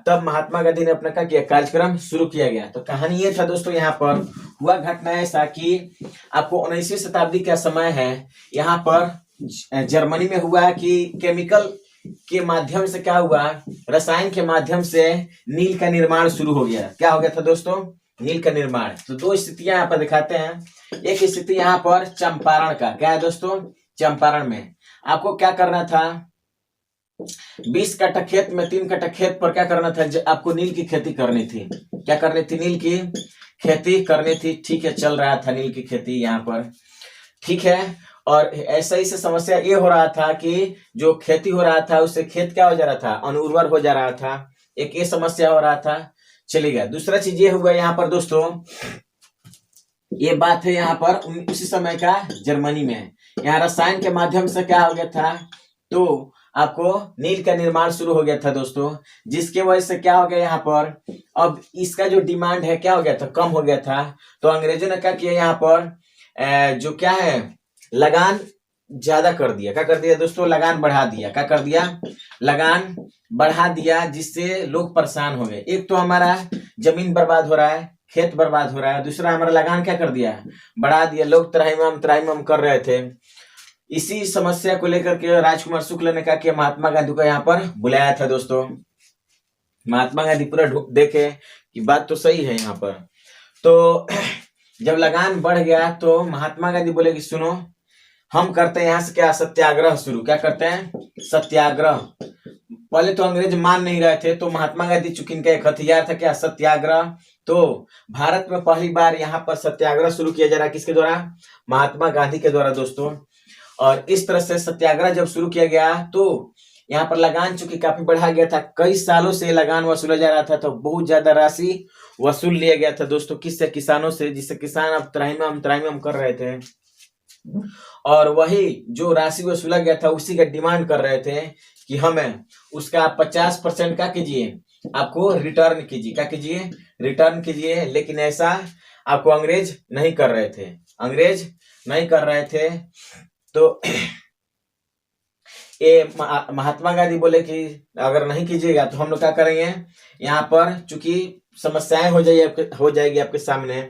Speaker 1: तब महात्मा गांधी ने अपना क्या किया, कार्यक्रम शुरू किया गया। तो कहानी ये था दोस्तों, यहाँ पर हुआ घटना ऐसा कि आपको 19वीं शताब्दी का समय है, यहाँ पर जर्मनी में हुआ कि केमिकल के माध्यम से क्या हुआ, रसायन के माध्यम से नील का निर्माण शुरू हो गया। क्या हो गया था दोस्तों, नील का निर्माण। तो 2 स्थितियां यहाँ पर दिखाते हैं। एक स्थिति यहाँ पर चंपारण का, क्या है दोस्तों, चंपारण में आपको क्या करना था, 20 कट्ठा खेत में 3 कट्ठा खेत पर क्या करना था, आपको नील की खेती करनी थी। क्या करनी थी, नील की खेती करनी थी। ठीक है, चल रहा था नील की खेती यहाँ पर, ठीक है। और ऐसा ही से समस्या ये हो रहा था कि जो खेती हो रहा था उससे खेत क्या हो जा रहा था, अनुर्वर हो जा रहा था। एक ये समस्या हो रहा था, चलेगा। दूसरा चीज ये हुआ यहाँ पर दोस्तों, ये बात है यहाँ पर उसी समय का जर्मनी में, यहाँ रसायन के माध्यम से क्या हो गया था, तो आपको नील का निर्माण शुरू हो गया था दोस्तों, जिसके वजह से क्या हो गया यहाँ पर, अब इसका जो डिमांड है क्या हो गया था, कम हो गया था। तो अंग्रेजों ने क्या किया यहाँ पर, जो क्या है, लगान ज्यादा कर दिया। क्या कर दिया दोस्तों, लगान बढ़ा दिया। क्या कर दिया, लगान बढ़ा दिया, जिससे लोग परेशान हो गए। एक तो हमारा जमीन बर्बाद हो रहा है, खेत बर्बाद हो रहा है, दूसरा हमारा लगान क्या कर दिया, बढ़ा दिया। लोग त्राहिमाम कर रहे थे। इसी समस्या को लेकर के राजकुमार शुक्ल ने कहा कि महात्मा गांधी को यहाँ पर बुलाया था दोस्तों। महात्मा गांधी पूरा देखे कि बात तो सही है यहाँ पर। तो जब लगान बढ़ गया तो महात्मा गांधी बोले कि सुनो, हम करते हैं यहाँ से क्या, सत्याग्रह शुरू। क्या करते हैं, सत्याग्रह। पहले तो अंग्रेज मान नहीं रहे थे, तो महात्मा गांधी चूंकि इनका एक हथियार था क्या, सत्याग्रह। तो भारत में पहली बार यहाँ पर सत्याग्रह शुरू किया जा रहा है, किसके द्वारा, महात्मा गांधी के द्वारा दोस्तों। और इस तरह से सत्याग्रह जब शुरू किया गया तो यहाँ पर लगान चूंकि काफी बढ़ा गया था, कई सालों से लगान वसूला जा रहा था, तो बहुत ज्यादा राशि वसूल लिया गया था दोस्तों, किससे, किसानों से, जिससे किसान अब त्राहिमाम कर रहे थे। और वही जो राशि वसूला गया था उसी का डिमांड कर रहे थे कि हमें उसका 50% का कीजिए, आपको रिटर्न कीजिए। क्या कीजिए, रिटर्न कीजिए। लेकिन ऐसा आपको अंग्रेज नहीं कर रहे थे, अंग्रेज नहीं कर रहे थे। तो ये महात्मा गांधी बोले कि अगर नहीं कीजिएगा तो हम लोग क्या करेंगे, यहाँ पर चूंकि समस्याएं हो जाएगी आपके सामने।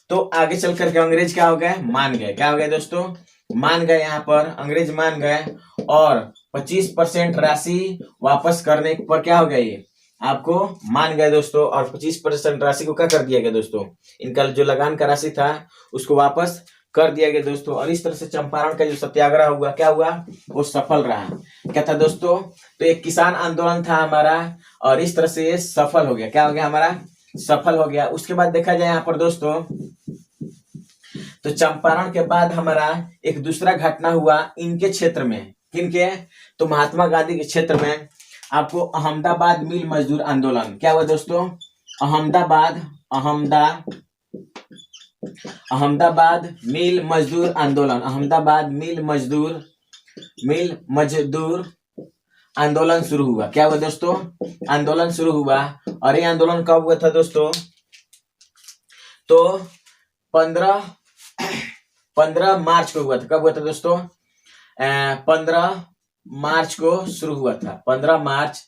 Speaker 1: तो आगे चल करके अंग्रेज क्या हो गए, मान गए। क्या हो गए दोस्तों, मान गए, यहाँ पर अंग्रेज मान गए और 25% राशि वापस करने पर क्या हो गया, ये आपको मान गए दोस्तों। और 25% राशि को क्या कर दिया गया दोस्तों, इनका जो लगान का राशि था उसको वापस कर दिया गया दोस्तों। और इस तरह से चंपारण का जो सत्याग्रह हुआ, क्या हुआ, वो सफल रहा। क्या था दोस्तों, तो एक किसान आंदोलन था हमारा और इस तरह से ये सफल हो गया। क्या हो गया, हमारा सफल हो गया। उसके बाद देखा जाए यहाँ पर दोस्तों, तो चंपारण के बाद हमारा एक दूसरा घटना हुआ इनके क्षेत्र में। किनके, तो महात्मा गांधी के क्षेत्र में आपको अहमदाबाद मिल मजदूर आंदोलन। क्या हुआ दोस्तों, अहमदाबाद मिल मजदूर आंदोलन, अहमदाबाद मिल मजदूर आंदोलन शुरू हुआ। क्या हुआ दोस्तों, आंदोलन शुरू हुआ। और ये आंदोलन कब हुआ था दोस्तों, तो 15 मार्च को हुआ था। कब हुआ था दोस्तों, 15 मार्च को शुरू हुआ था। 15 मार्च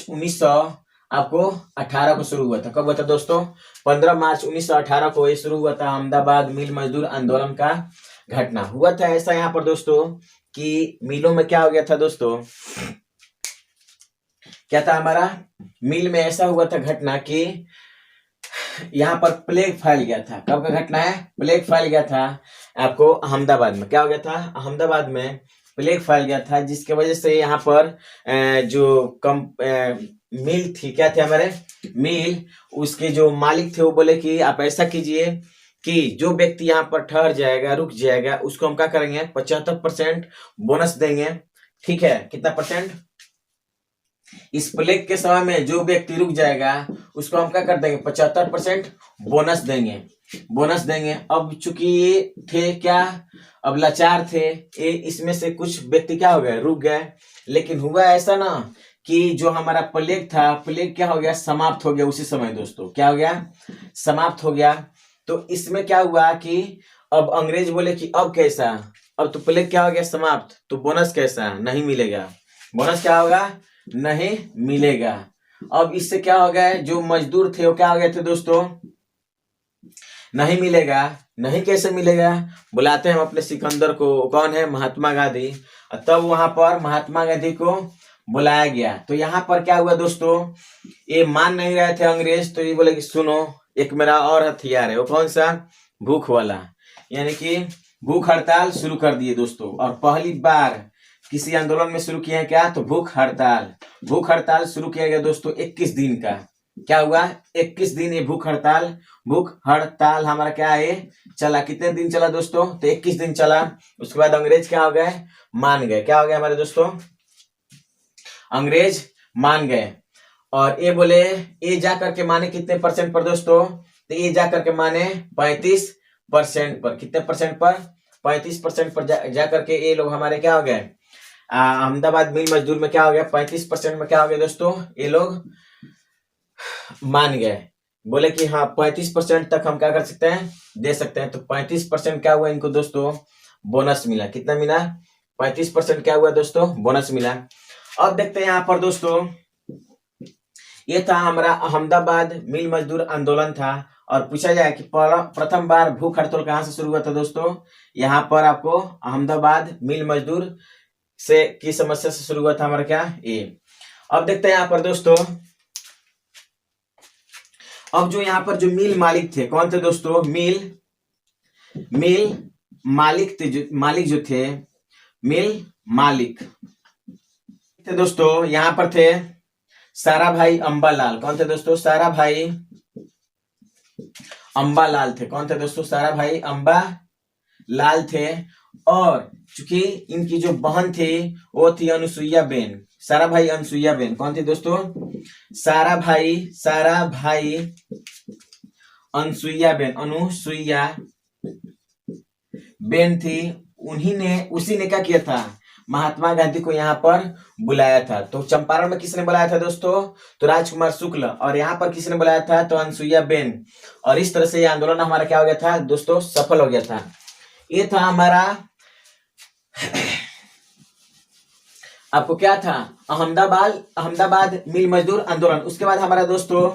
Speaker 1: 1918 को शुरू हुआ था। कब हुआ था दोस्तों, 15 मार्च 1918 को ये शुरू हुआ था। अहमदाबाद मिल मजदूर आंदोलन का घटना हुआ था। ऐसा यहाँ पर दोस्तों कि मिलों में क्या हो गया था दोस्तों, क्या था हमारा मिल में ऐसा हुआ था घटना कि यहाँ पर प्लेग फैल गया था। कब का घटना है, प्लेग फैल गया था आपको अहमदाबाद में। क्या हो गया था, अहमदाबाद में प्लेग फैल गया था, जिसके वजह से यहाँ पर जो मिल थी, क्या थे हमारे मिल, उसके जो मालिक थे वो बोले कि आप ऐसा कीजिए कि जो व्यक्ति यहाँ पर ठहर जाएगा, रुक जाएगा, उसको हम क्या करेंगे, 75% बोनस देंगे। ठीक है, कितना परसेंट, इस प्लेग के समय में जो व्यक्ति रुक जाएगा उसको हम क्या कर देंगे, 75% बोनस देंगे। अब चूंकि ये थे क्या, अब लाचार थे ये, इसमें से कुछ व्यक्ति क्या हो गए, रुक गए। लेकिन हुआ ऐसा ना कि जो हमारा प्लेग था, प्लेग क्या हो गया, समाप्त हो गया उसी समय दोस्तों। क्या हो गया, समाप्त हो गया। तो इसमें क्या हुआ कि अब अंग्रेज बोले कि अब कैसा, अब तो प्लेग क्या हो गया, समाप्त, तो बोनस कैसा, नहीं मिलेगा। बोनस क्या होगा, नहीं मिलेगा। अब इससे क्या हो गया, जो मजदूर थे वो क्या हो गए थे दोस्तों, नहीं मिलेगा। नहीं कैसे मिलेगा, बुलाते हैं हम अपने सिकंदर को, कौन है, महात्मा गांधी। तब वहां पर महात्मा गांधी को बुलाया गया। तो यहाँ पर क्या हुआ दोस्तों, ये मान नहीं रहे थे अंग्रेज, तो ये बोले कि सुनो, एक मेरा और हथियार है, वो कौन सा, भूख वाला, यानी कि भूख हड़ताल शुरू कर दिए दोस्तों। और पहली बार किसी आंदोलन में शुरू किया है क्या, तो भूख हड़ताल शुरू किया गया दोस्तों 21 दिन का। क्या हुआ, 21 दिन ये भूख हड़ताल हमारा क्या है, चला। कितने दिन चला दोस्तों, तो 21 दिन चला। उसके बाद अंग्रेज क्या हो गए, मान गए। क्या हो गया हमारे दोस्तों, अंग्रेज मान गए। और ये बोले, ये जा करके माने कितने परसेंट पर दोस्तों, तो ये जा करके माने 35% पर। कितने परसेंट पर, 35% पर जा करके ये लोग हमारे क्या हो गए, अहमदाबाद मिल मजदूर में क्या हो गया, 35% में क्या हो गया दोस्तों, ये लोग मान गए। बोले कि हाँ 35% तक हम क्या कर सकते हैं, दे सकते हैं। तो 35% क्या हुआ इनको दोस्तों, बोनस मिला। कितना मिला, 35% क्या हुआ दोस्तों, बोनस मिला। अब देखते हैं यहाँ पर दोस्तों, ये था हमारा अहमदाबाद मिल मजदूर आंदोलन था। और पूछा जाए कि प्रथम बार भूख हड़ताल कहाँ से शुरू हुआ था दोस्तों, यहाँ पर आपको अहमदाबाद मिल मजदूर से की समस्या से शुरू हुआ था हमारा क्या, ये। अब देखते हैं यहाँ पर दोस्तों, अब जो यहाँ पर जो मिल मालिक थे, कौन थे दोस्तों, मिल मालिक थे, मालिक जो थे, मिल मालिक थे दोस्तों, यहाँ पर थे सारा भाई अंबालाल। कौन थे दोस्तों, सारा भाई अंबालाल थे। कौन थे दोस्तों, सारा भाई अंबालाल थे। और चूंकि इनकी जो बहन थी वो थी अनुसुईया बेन, सारा भाई अनुसुईया बेन। कौन थी दोस्तों, सारा भाई अनुसुईया बेन थी। उसी ने क्या किया था, महात्मा गांधी को यहाँ पर बुलाया था। तो चंपारण में किसने बुलाया था दोस्तों, तो राजकुमार शुक्ल। और यहाँ पर किसने बुलाया था, तो अनुसुईया बेन। और इस तरह से ये आंदोलन हमारा क्या हो गया था दोस्तों, सफल हो गया था। ये था हमारा आपको क्या था, अहमदाबाद मिल मजदूर आंदोलन। उसके बाद हमारा दोस्तों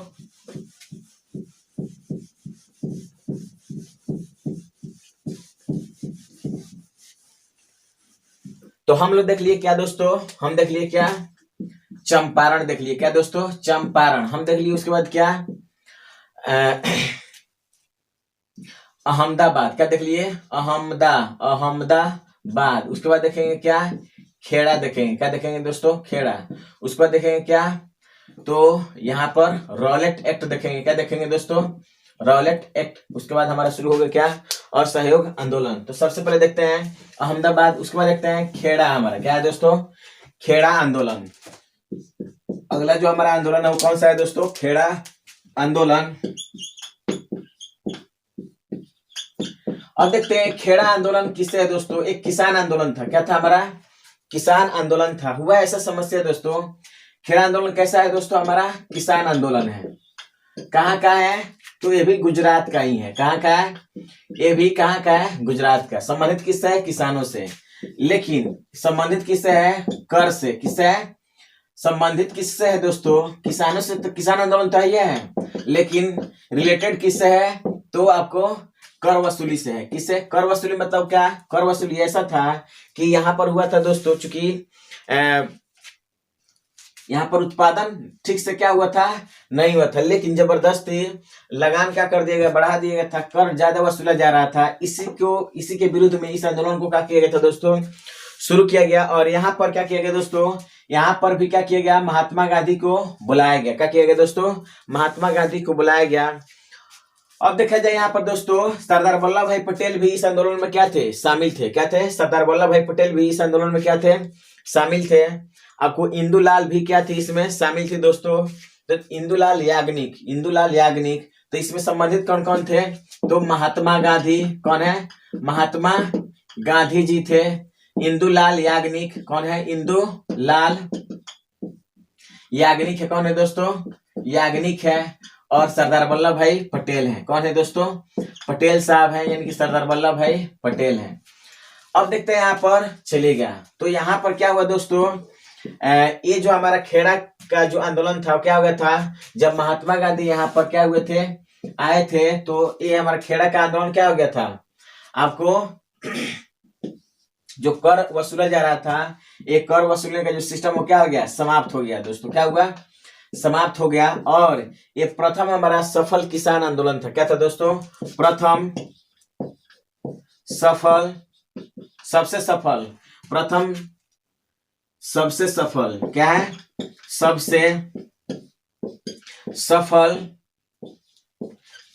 Speaker 1: तो हम लोग देख लिए क्या दोस्तों, हम देख लिए क्या, चंपारण देख लिए, क्या दोस्तों, चंपारण हम देख लिए। उसके बाद क्या, अहमदाबाद, क्या देख लिए, अहमदाबाद। उसके बाद देखेंगे क्या, खेड़ा देखेंगे, क्या देखेंगे दोस्तों, खेड़ा। उसके बाद देखेंगे क्या, तो यहाँ पर रॉलेट एक्ट देखेंगे, क्या देखेंगे दोस्तों, रॉलेट एक्ट। उसके बाद हमारा शुरू हो गया क्या, असहयोग आंदोलन। तो सबसे पहले देखते हैं अहमदाबाद, उसके बाद देखते हैं खेड़ा। हमारा क्या है दोस्तों, खेड़ा आंदोलन। अगला जो हमारा आंदोलन है वो कौन सा है दोस्तों, खेड़ा आंदोलन। अब देखते हैं खेड़ा आंदोलन किससे है दोस्तों, एक किसान आंदोलन था। क्या था हमारा, किसान आंदोलन था। हुआ ऐसा समस्या दोस्तों, खेड़ा आंदोलन कैसा है दोस्तों, हमारा किसान आंदोलन है। कहाँ का है, तो ये भी गुजरात का ही है। कहाँ का है, ये भी कहाँ का है, गुजरात का। संबंधित किससे है, किसानों से। लेकिन संबंधित किससे है, कर से। किससे है, संबंधित किससे है दोस्तों, किसानों से। तो किसान आंदोलन तो ये है, लेकिन रिलेटेड किससे है, तो आपको कर वसूली से है। किससे, कर वसूली मतलब क्या, कर वसूली ऐसा था कि यहाँ पर हुआ था दोस्तों, चूंकि यहाँ पर उत्पादन ठीक से क्या हुआ था, नहीं हुआ था, लेकिन जबरदस्ती लगान क्या कर दिया गया, बढ़ा दिया गया था, कर ज्यादा वसूला जा रहा था। इसी के विरुद्ध में इस आंदोलन को क्या किया गया था दोस्तों, शुरू किया गया। और यहाँ पर क्या किया गया दोस्तों, यहाँ पर भी क्या किया गया, महात्मा गांधी को बुलाया गया। क्या किया गया दोस्तों, महात्मा गांधी को बुलाया गया। अब देखा जाए यहाँ पर दोस्तों, सरदार वल्लभ भाई पटेल भी इस आंदोलन में क्या थे, शामिल थे। क्या थे, सरदार वल्लभ भाई पटेल भी इस आंदोलन में क्या थे, शामिल थे। आपको इंदुलाल भी क्या थी, इसमें शामिल थी दोस्तों, तो इंदुलाल याग्निक। तो इसमें संबंधित कौन कौन थे, तो महात्मा गांधी, कौन है, महात्मा गांधी जी थे। इंदुलाल याग्निक कौन है, इंदुलाल याग्निक है, कौन है दोस्तों, याग्निक है। और सरदार वल्लभ भाई पटेल हैं, कौन है दोस्तों, पटेल साहब हैं, यानी कि सरदार वल्लभ भाई पटेल हैं। अब देखते हैं यहाँ पर चलेगा, तो यहाँ पर क्या हुआ दोस्तों, ये जो हमारा खेड़ा का जो आंदोलन था क्या हो गया था, जब महात्मा गांधी यहाँ पर क्या हुए थे, आए थे, तो ये हमारा खेड़ा का आंदोलन क्या हो गया था, आपको जो कर वसूला जा रहा था, ये कर वसूलने का जो सिस्टम वो क्या हो गया, समाप्त हो गया दोस्तों। क्या हुआ, समाप्त हो गया। और ये प्रथम हमारा सफल किसान आंदोलन था। क्या था दोस्तों, प्रथम सफल, सबसे सफल, प्रथम सबसे सफल, क्या है, सबसे सफल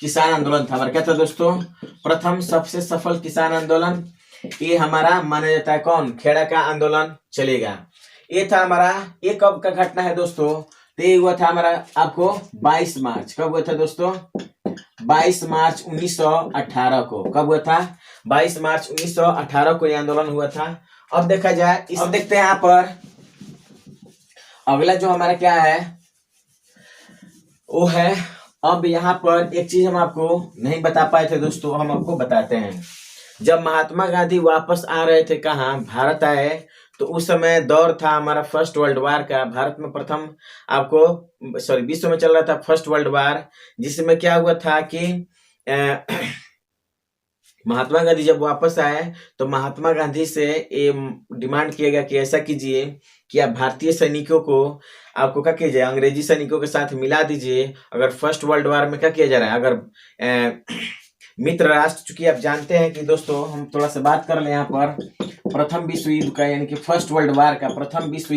Speaker 1: किसान आंदोलन था हमारा। क्या था दोस्तों, प्रथम सबसे सफल किसान आंदोलन। ये हमारा माना जाता है कौन, खेड़ा का आंदोलन चलेगा। ये था हमारा, ये कब का घटना है दोस्तों, तो ये हुआ था हमारा आपको 22 मार्च, कब हुआ था दोस्तों, 22 मार्च 1918 को। कब हुआ था, 22 मार्च 1918 को ये आंदोलन हुआ था। अब देखा जाए, अब देखते हैं यहाँ पर अगला जो हमारा क्या है, वो है, अब यहाँ पर एक चीज हम आपको नहीं बता पाए थे दोस्तों, हम आपको बताते हैं। जब महात्मा गांधी वापस आ रहे थे, कहाँ, भारत आए, तो उस समय दौर था हमारा फर्स्ट वर्ल्ड वार का। भारत में प्रथम आपको विश्व में चल रहा था फर्स्ट वर्ल्ड वार, जिसमें क्या हुआ था कि महात्मा गांधी जब वापस आए तो महात्मा गांधी से ये डिमांड किया गया कि ऐसा कीजिए कि आप भारतीय सैनिकों को आपको क्या कीजिए, अंग्रेजी सैनिकों के साथ मिला दीजिए। अगर फर्स्ट वर्ल्ड वार में क्या किया जा रहा है, अगर मित्र राष्ट्र, चूंकि आप जानते हैं कि दोस्तों, हम थोड़ा सा बात कर ले यहाँ पर प्रथम विश्व युद्ध का, यानी कि फर्स्ट वर्ल्ड वार का, प्रथम विश्व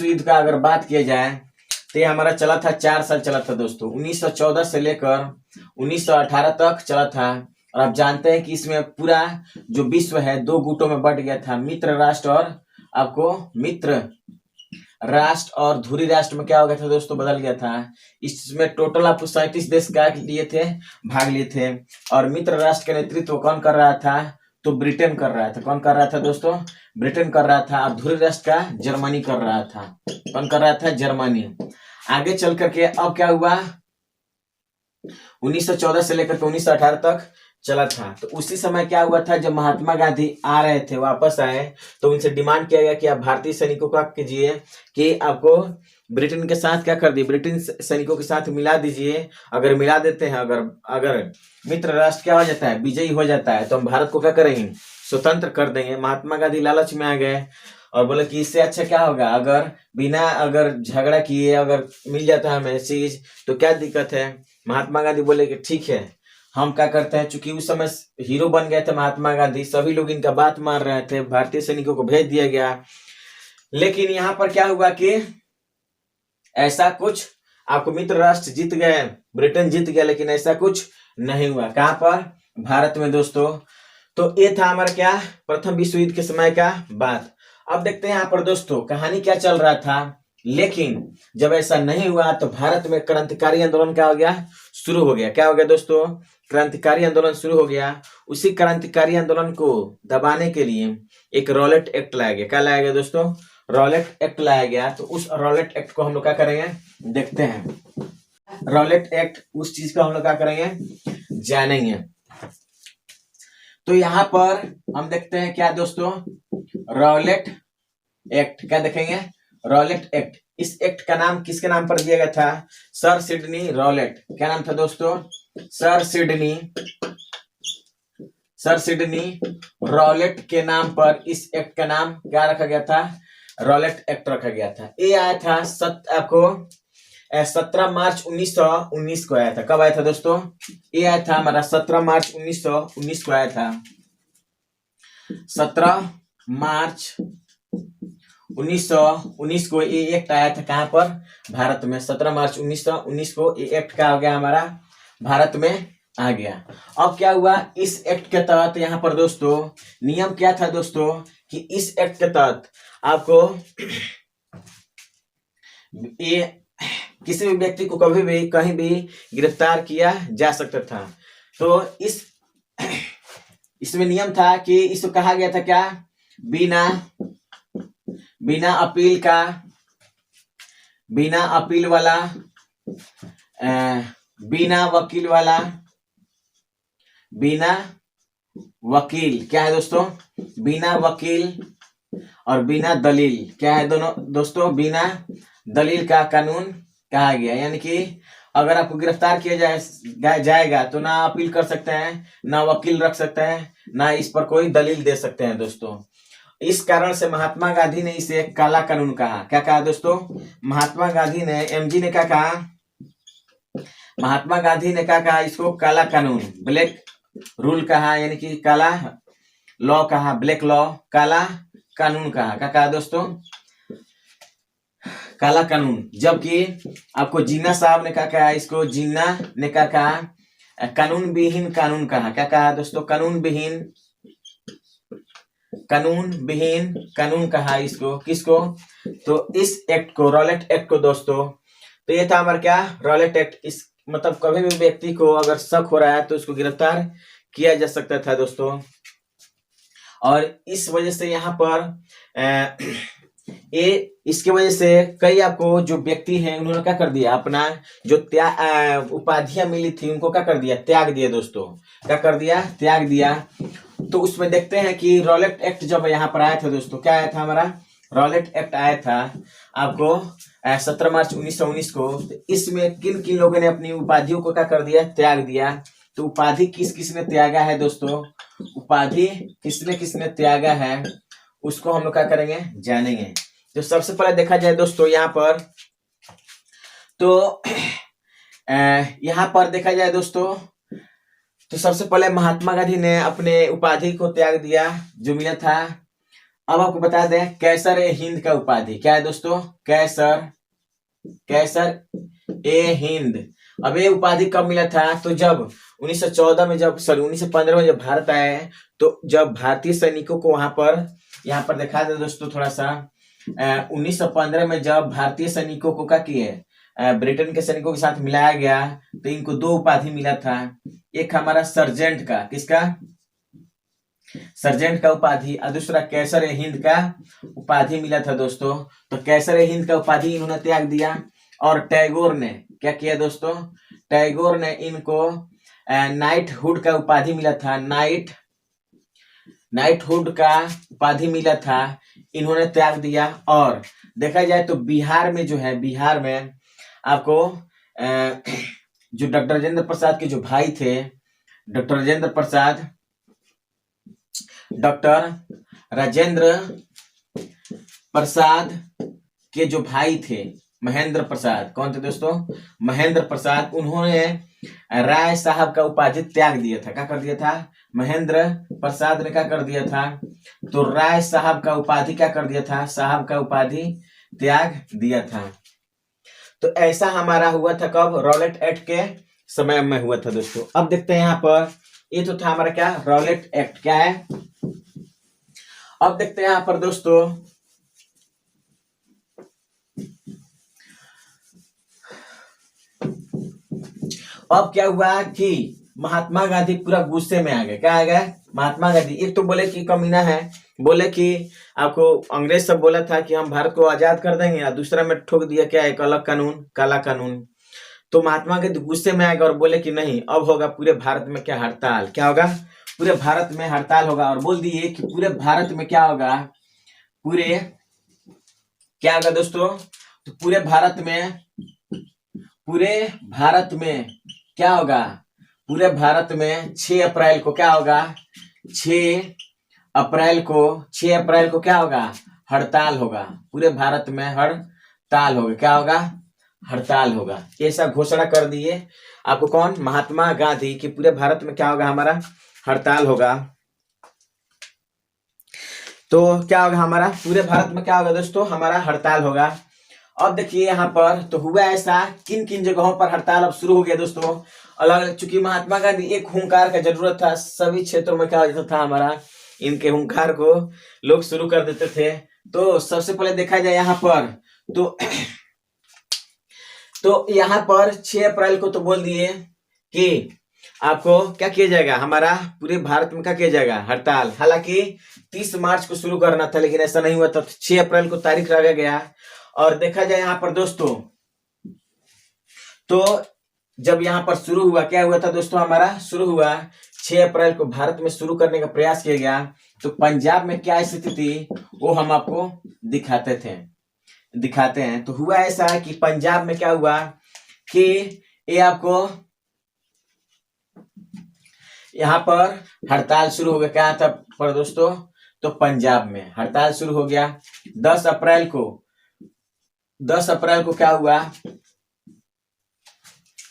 Speaker 1: युद्ध का अगर बात किया जाए तो ये हमारा चला था 4 साल चला था दोस्तों, 1914 से लेकर 1918 तक चला था। और आप जानते हैं कि इसमें पूरा जो विश्व है 2 गुटों में बट गया था, मित्र राष्ट्र और आपको मित्र राष्ट्र और धुरी राष्ट्र में क्या हो गया था दोस्तों, बदल गया था। इसमें टोटल आपको 37 देश क्या लिए थे, भाग लिए थे। और मित्र राष्ट्र का नेतृत्व कौन कर रहा था, तो ब्रिटेन कर रहा था। कौन कर रहा था दोस्तों, ब्रिटेन कर रहा था। और धुरी राष्ट्र का जर्मनी कर रहा था। कौन कर रहा था, जर्मनी। आगे चल करके अब क्या हुआ, 1914 से लेकर 1918 तक चला था। तो उसी समय क्या हुआ था, जब महात्मा गांधी आ रहे थे, वापस आए, तो उनसे डिमांड किया गया कि आप भारतीय सैनिकों का कीजिए कि आपको ब्रिटेन के साथ क्या कर दिए, ब्रिटेन सैनिकों के साथ मिला दीजिए। अगर मिला देते हैं, अगर अगर मित्र राष्ट्र क्या हो जाता है, विजयी हो जाता है, तो हम भारत को क्या करेंगे, स्वतंत्र कर देंगे। महात्मा गांधी लालच में आ गए और बोले कि इससे अच्छा क्या होगा, अगर बिना अगर झगड़ा किए अगर मिल जाता है हमें चीज तो क्या दिक्कत है। महात्मा गांधी बोले कि ठीक है, हम क्या करते हैं, चूंकि उस समय हीरो बन गए थे महात्मा गांधी, सभी लोग इनका बात मान रहे थे, भारतीय सैनिकों को भेज दिया गया। लेकिन यहाँ पर क्या हुआ कि ऐसा कुछ, आपको मित्र राष्ट्र जीत गए, ब्रिटेन जीत गया, लेकिन ऐसा कुछ नहीं हुआ। कहां पर, भारत में दोस्तों। तो ये था हमारा क्या, प्रथम विश्व युद्ध के समय का बात। अब देखते हैं यहाँ पर दोस्तों कहानी क्या चल रहा था। लेकिन जब ऐसा नहीं हुआ तो भारत में क्रांतिकारी आंदोलन क्या हो गया, शुरू हो गया। क्या हो गया दोस्तों, क्रांतिकारी आंदोलन शुरू हो गया। उसी क्रांतिकारी आंदोलन को दबाने के लिए एक रॉलेट एक्ट लाया गया। क्या लाया गया दोस्तों, रॉलेट एक्ट लाया गया। तो उस रॉलेट एक्ट को हम लोग क्या करेंगे, देखते हैं। रॉलेट एक्ट, उस चीज को हम लोग क्या करेंगे, जानेंगे। तो यहाँ पर हम देखते हैं क्या दोस्तों, रॉलेट एक्ट। क्या देखेंगे, रॉलेट एक्ट। इस एक्ट का नाम किसके नाम पर दिया गया था, सर सिडनी रॉलेट। क्या नाम था दोस्तों, सर सिडनी रॉलेट के नाम पर इस एक्ट का नाम क्या रखा गया था, रॉलेट एक्ट रखा गया था। ये आया था आपको 17 मार्च 1919 को आया था। कब आया था दोस्तों, ये आया था हमारा 17 मार्च 1919 को आया था। 17 मार्च 1919 को ये एक्ट आया था। कहां पर, भारत में। 17 मार्च 1919 को ये एक्ट क्या हो गया, हमारा भारत में आ गया। अब क्या हुआ, इस एक्ट के तहत यहाँ पर दोस्तों नियम क्या था दोस्तों, कि इस एक्ट के तहत आपको ये किसी भी व्यक्ति को कभी भी कहीं भी गिरफ्तार किया जा सकता था। तो इसमें नियम था कि इसको कहा गया था क्या, बिना अपील का, बिना अपील वाला, बिना वकील वाला, बिना वकील। क्या है दोस्तों, बिना वकील और बिना दलील। क्या है दोनों दोस्तों, बिना दलील का कानून कहा गया। यानी कि अगर आपको गिरफ्तार किया जाएगा तो ना अपील कर सकते हैं, ना वकील रख सकते हैं, ना इस पर कोई दलील दे सकते हैं दोस्तों। इस कारण से महात्मा गांधी ने इसे काला कानून कहा। क्या कहा दोस्तों, महात्मा गांधी ने, एमजी ने क्या कहा, महात्मा गांधी ने क्या कहा, इसको काला कानून, ब्लैक रूल कहा। यानी कि काला लॉ कहा, ब्लैक लॉ, काला कानून कहा। क्या कहा दोस्तों, काला कानून। जबकि आपको जिन्ना साहब ने क्या कहा, इसको जिन्ना ने क्या कहा, कानून विहीन कानून कहा। क्या कहा दोस्तों, कानून विहीन कानून कहा इसको। किसको, तो इस एक्ट को, रॉलेट एक्ट को दोस्तों। तो ये था हमारा क्या, रॉलेट एक्ट। इस मतलब कभी भी व्यक्ति को अगर शक हो रहा है तो उसको गिरफ्तार किया जा सकता था दोस्तों। और इस वजह से यहाँ पर ये इसके वजह से कई आपको जो व्यक्ति हैं उन्होंने क्या कर दिया, अपना जो उपाधियां मिली थी उनको क्या कर दिया, त्याग दिया दोस्तों। क्या कर दिया, त्याग दिया। तो उसमें देखते हैं कि रॉलेट एक्ट जब यहाँ पर आया था दोस्तों, क्या आया था हमारा, रॉलेट एक्ट आया था आपको 17 मार्च 1919 को। इसमें किन किन लोगों ने अपनी उपाधियों को क्या कर दिया, त्याग दिया। तो उपाधि किस किस ने त्यागा है दोस्तों, उपाधि किसने किसने त्यागा है उसको हम लोग क्या करेंगे, जानेंगे। तो सबसे पहले देखा जाए दोस्तों यहाँ पर, तो यहाँ पर देखा जाए दोस्तों, तो सबसे पहले महात्मा गांधी ने अपने उपाधि को त्याग दिया जो मिला था। अब आपको बता दें, कैसर ए हिंद का उपाधि। क्या है दोस्तों, कैसर ए हिंद। अब ये उपाधि कब मिला था, तो जब 1914 में, जब 1915 में जब भारत आए, तो जब भारतीय सैनिकों को वहां पर, यहाँ पर दिखा दे दोस्तों थोड़ा सा, 1915 में जब भारतीय सैनिकों को क्या किए, ब्रिटेन के सैनिकों के साथ मिलाया गया, तो इनको 2 उपाधि मिला था। एक हमारा सर्जेंट का, किसका, सर्जेंट का उपाधि, और दूसरा कैसर ए हिंद का उपाधि मिला था दोस्तों। तो कैसर ए हिंद का उपाधि इन्होंने त्याग दिया। और टैगोर ने क्या किया दोस्तों, टैगोर ने इनको नाइट हुड का उपाधि मिला था, नाइटहुड का उपाधि मिला था, इन्होंने त्याग दिया। और देखा जाए तो बिहार में जो है, बिहार में आपको जो डॉक्टर राजेंद्र प्रसाद के जो भाई थे, डॉक्टर राजेंद्र प्रसाद, डॉक्टर राजेंद्र प्रसाद के जो भाई थे महेंद्र प्रसाद, कौन थे दोस्तों? महेंद्र प्रसाद, उन्होंने राय साहब का उपाधि त्याग दिया था। क्या कर दिया था? महेंद्र प्रसाद ने क्या कर दिया था? तो राय साहब का उपाधि क्या कर दिया था? साहब का उपाधि त्याग दिया था। तो ऐसा हमारा हुआ था कब? रॉलेट एक्ट के समय में हुआ था दोस्तों। अब देखते हैं यहाँ पर, ये तो था हमारा क्या? Rowlatt act. क्या है? अब देखते हैं यहाँ पर दोस्तों, अब क्या हुआ कि महात्मा गांधी पूरा गुस्से में आ गए। क्या आ गए? महात्मा गांधी एक तो बोले कि कमीना है, बोले कि आपको अंग्रेज सब बोला था कि हम भारत को आजाद कर देंगे, और दूसरा में ठोक दिया क्या? एक अलग कानून, काला कानून। तो महात्मा गांधी गुस्से में आएगा और बोले कि नहीं, अब होगा पूरे भारत में क्या? हड़ताल। क्या होगा? पूरे भारत में हड़ताल होगा। और बोल दिए कि पूरे भारत में क्या होगा? पूरे क्या होगा दोस्तों? तो पूरे भारत में क्या होगा? पूरे भारत में 6 अप्रैल को क्या होगा? 6 अप्रैल को क्या होगा? हड़ताल होगा। पूरे भारत में हड़ताल होगा। क्या होगा? हड़ताल होगा। ऐसा घोषणा कर दिए आपको कौन? महात्मा गांधी, कि पूरे भारत में क्या होगा? हमारा हड़ताल होगा। तो क्या होगा? हमारा पूरे भारत में क्या होगा दोस्तों? हमारा हड़ताल होगा। अब देखिए यहाँ पर तो हुआ ऐसा, किन किन जगहों पर हड़ताल अब शुरू हो गया दोस्तों? अलग, चूंकि महात्मा गांधी एक हुंकार का जरूरत था, सभी क्षेत्रों में क्या हो जाता था हमारा, इनके हुंकार को लोग शुरू कर देते थे। तो सबसे पहले देखा जाए यहाँ पर तो यहाँ पर 6 अप्रैल को तो बोल दिए कि आपको क्या किया जाएगा? हमारा पूरे भारत में क्या किया जाएगा? हड़ताल। हालांकि 30 मार्च को शुरू करना था, लेकिन ऐसा नहीं हुआ था, 6 अप्रैल को तारीख रखा गया। और देखा जाए यहाँ पर दोस्तों, तो जब यहाँ पर शुरू हुआ, क्या हुआ था दोस्तों? हमारा शुरू हुआ 6 अप्रैल को भारत में शुरू करने का प्रयास किया गया। तो पंजाब में क्या स्थिति थी वो हम आपको दिखाते हैं। तो हुआ ऐसा कि पंजाब में क्या हुआ कि ये आपको यहाँ पर हड़ताल शुरू हो गया। क्या था पर दोस्तों? तो पंजाब में हड़ताल शुरू हो गया 10 अप्रैल को क्या हुआ?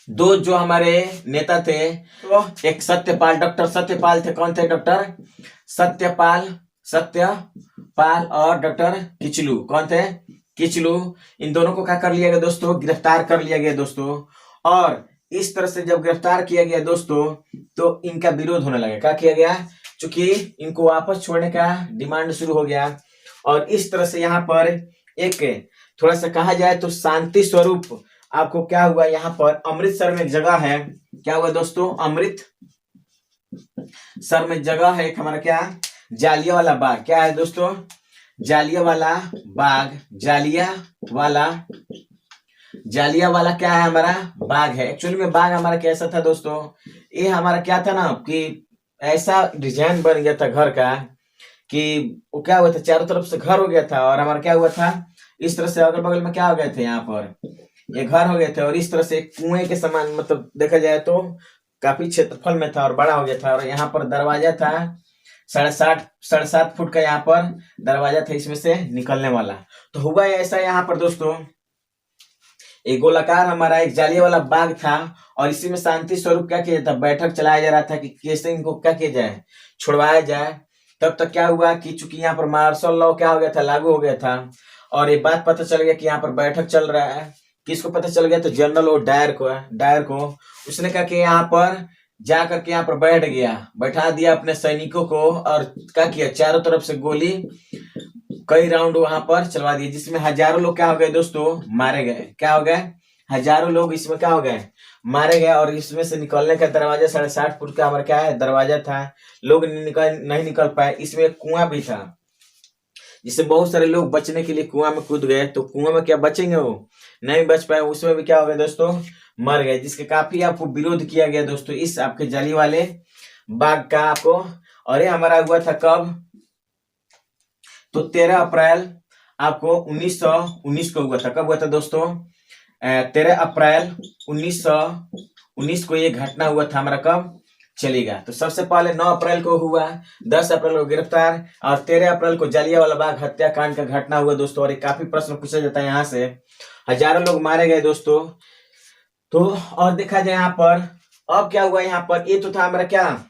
Speaker 1: दो जो हमारे नेता थे, तो एक सत्यपाल, डॉक्टर सत्यपाल थे। कौन थे? डॉक्टर सत्यपाल और डॉक्टर किचलू। कौन थे? किचलू। इन दोनों को क्या कर लिया गया दोस्तों? गिरफ्तार कर लिया गया दोस्तों। और इस तरह से जब गिरफ्तार किया गया दोस्तों, तो इनका विरोध होने लगा। क्या किया गया? चूंकि इनको वापस छोड़ने का डिमांड शुरू हो गया। और इस तरह से यहाँ पर एक थोड़ा सा कहा जाए तो शांति स्वरूप आपको क्या हुआ? यहाँ पर अमृतसर में एक जगह है। क्या हुआ दोस्तों? अमृतसर में जगह है एक हमारा, क्या? जालियांवाला बाग। क्या है दोस्तों? जालियांवाला बाग। जालियांवाला क्या है? हमारा बाग है। एक्चुअली में बाग हमारा कैसा था दोस्तों? ये हमारा क्या था ना, कि ऐसा डिजाइन बन गया था घर का कि वो क्या हुआ था, चारों तरफ से घर हो गया था। और हमारा क्या हुआ था, इस तरह से अगल बगल में क्या हो गए थे, यहाँ पर ये घर हो गए थे। और इस तरह से कुएं के समान, मतलब देखा जाए तो काफी क्षेत्रफल में था और बड़ा हो गया था। और यहाँ पर दरवाजा था 7.5 फुट का, यहाँ पर दरवाजा था इसमें से निकलने वाला। तो हुआ ऐसा यहाँ पर दोस्तों, एक गोलाकार हमारा एक जालियांवाला बाग था। और इसी में शांति स्वरूप क्या किया था? बैठक चलाया जा रहा था कि कैसे इनको क्या किया जाए? छुड़वाया जाए। तब तक क्या हुआ कि चूंकि यहाँ पर मार्शल लॉ क्या हो गया था? लागू हो गया था। और ये बात पता चल गया कि यहाँ पर बैठक चल रहा है। किसको पता चल गया? तो जनरल ओ डायर को उसने क्या किया? यहाँ पर जा करके यहाँ पर बैठा दिया अपने सैनिकों को। और क्या किया? चारों तरफ से गोली कई राउंड वहां पर चलवा दिए, जिसमें हजारों लोग क्या हो गए दोस्तों? मारे गए। क्या हो गए? हजारों लोग इसमें क्या हो गए? मारे गए। और इसमें से निकलने का दरवाजा 7.5 फुट का हमारा क्या है? दरवाजा था। लोग नहीं निकल पाए। इसमें एक कुआं भी था, जिससे बहुत सारे लोग बचने के लिए कुआं में कूद गए। तो कुआं में क्या बचेंगे? वो नहीं बच पाए। उसमें भी क्या हो गया दोस्तों? मर गए। जिसके काफी आपको विरोध किया गया दोस्तों, इस आपके जालियांवाले बाग का आपको। और ये हमारा हुआ था कब? तो 13 अप्रैल आपको 1919 को हुआ था। कब हुआ था दोस्तों? 13 अप्रैल 1919 को ये घटना हुआ था हमारा। कब चलेगा? तो सबसे पहले 9 अप्रैल को हुआ, 10 अप्रैल को गिरफ्तार, और 13 अप्रैल को जालियांवाला बाग हत्याकांड का घटना हुआ दोस्तों। और ये काफी प्रश्न पूछा जाता है यहाँ से, हजारों लोग मारे गए दोस्तों। तो और देखा जाए यहाँ पर अब क्या हुआ यहाँ पर, ये तो था हमारा क्या,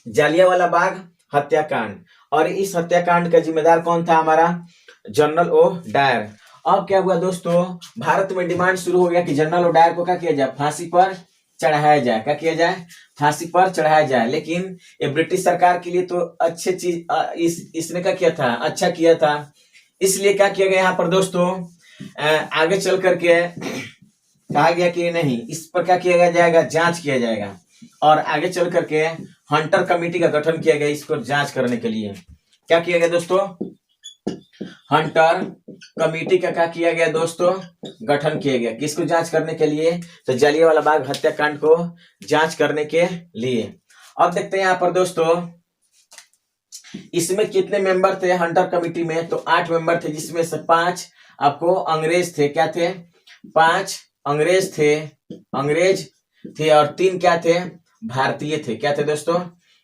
Speaker 1: जालियांवाला बाग हत्याकांड। और इस हत्याकांड का जिम्मेदार कौन था? हमारा जनरल ओ डायर। अब क्या हुआ दोस्तों, भारत में डिमांड शुरू हो गया कि जनरल ओ डायर को क्या किया जाए? फांसी पर चढ़ाया जाए। क्या किया जाए? फांसी पर चढ़ाया जाए। लेकिन ये ब्रिटिश सरकार के लिए तो अच्छी चीज इसने क्या किया था? अच्छा किया था। इसलिए क्या किया गया यहाँ पर दोस्तों, आगे चल करके कहा गया कि नहीं, इस पर क्या किया जाएगा? जांच किया जाएगा। और आगे चल करके हंटर कमेटी का गठन किया गया इसको जांच करने के लिए। क्या किया गया दोस्तों? हंटर कमेटी का क्या किया गया दोस्तों? गठन किया गया। किसको जांच करने के लिए? तो जालियांवाला बाग हत्याकांड को जांच करने के लिए। अब देखते हैं यहाँ पर दोस्तों, इसमें कितने मेंबर थे हंटर कमेटी में? तो 8 मेंबर थे, जिसमें से 5 आपको अंग्रेज थे। क्या थे? 5 अंग्रेज थे और 3 क्या थे? भारतीय थे। क्या थे दोस्तों?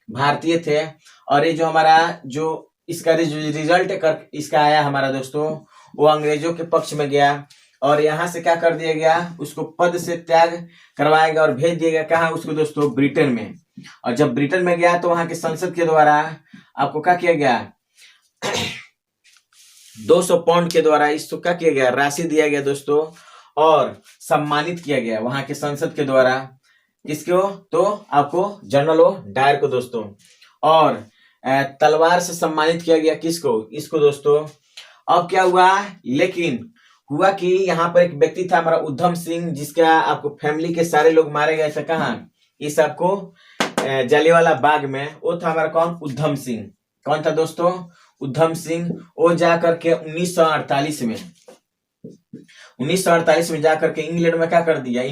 Speaker 1: भारतीय थे। और ये जो हमारा जो इसका रिजल्ट इसका आया हमारा दोस्तों, वो अंग्रेजों के पक्ष में गया। और यहाँ से क्या कर दिया गया? उसको पद से त्याग करवाया गया और भेज दिया गया। कहाँ? उसको दोस्तों ब्रिटेन में। और जब ब्रिटेन में गया तो वहां के संसद के द्वारा आपको क्या किया गया? 200 पाउंड के द्वारा इसको क्या किया गया? राशि दिया गया दोस्तों, और सम्मानित किया गया वहां के संसद के द्वारा। किसको? तो आपको जनरल ओ डायर को दोस्तों। और तलवार से सम्मानित किया गया। किसको? इसको दोस्तों। अब क्या हुआ? लेकिन हुआ कि यहाँ पर एक व्यक्ति था हमारा उधम सिंह, जिसका आपको फैमिली के सारे लोग मारे गए थे। कहाँ? इस आपको जालियांवाला बाग में। वो था हमारा कौन? उधम सिंह। कौन था दोस्तों? उधम सिंह। वो जाकर के 1948 में जाकर के इंग्लैंड में क्या कर दिया?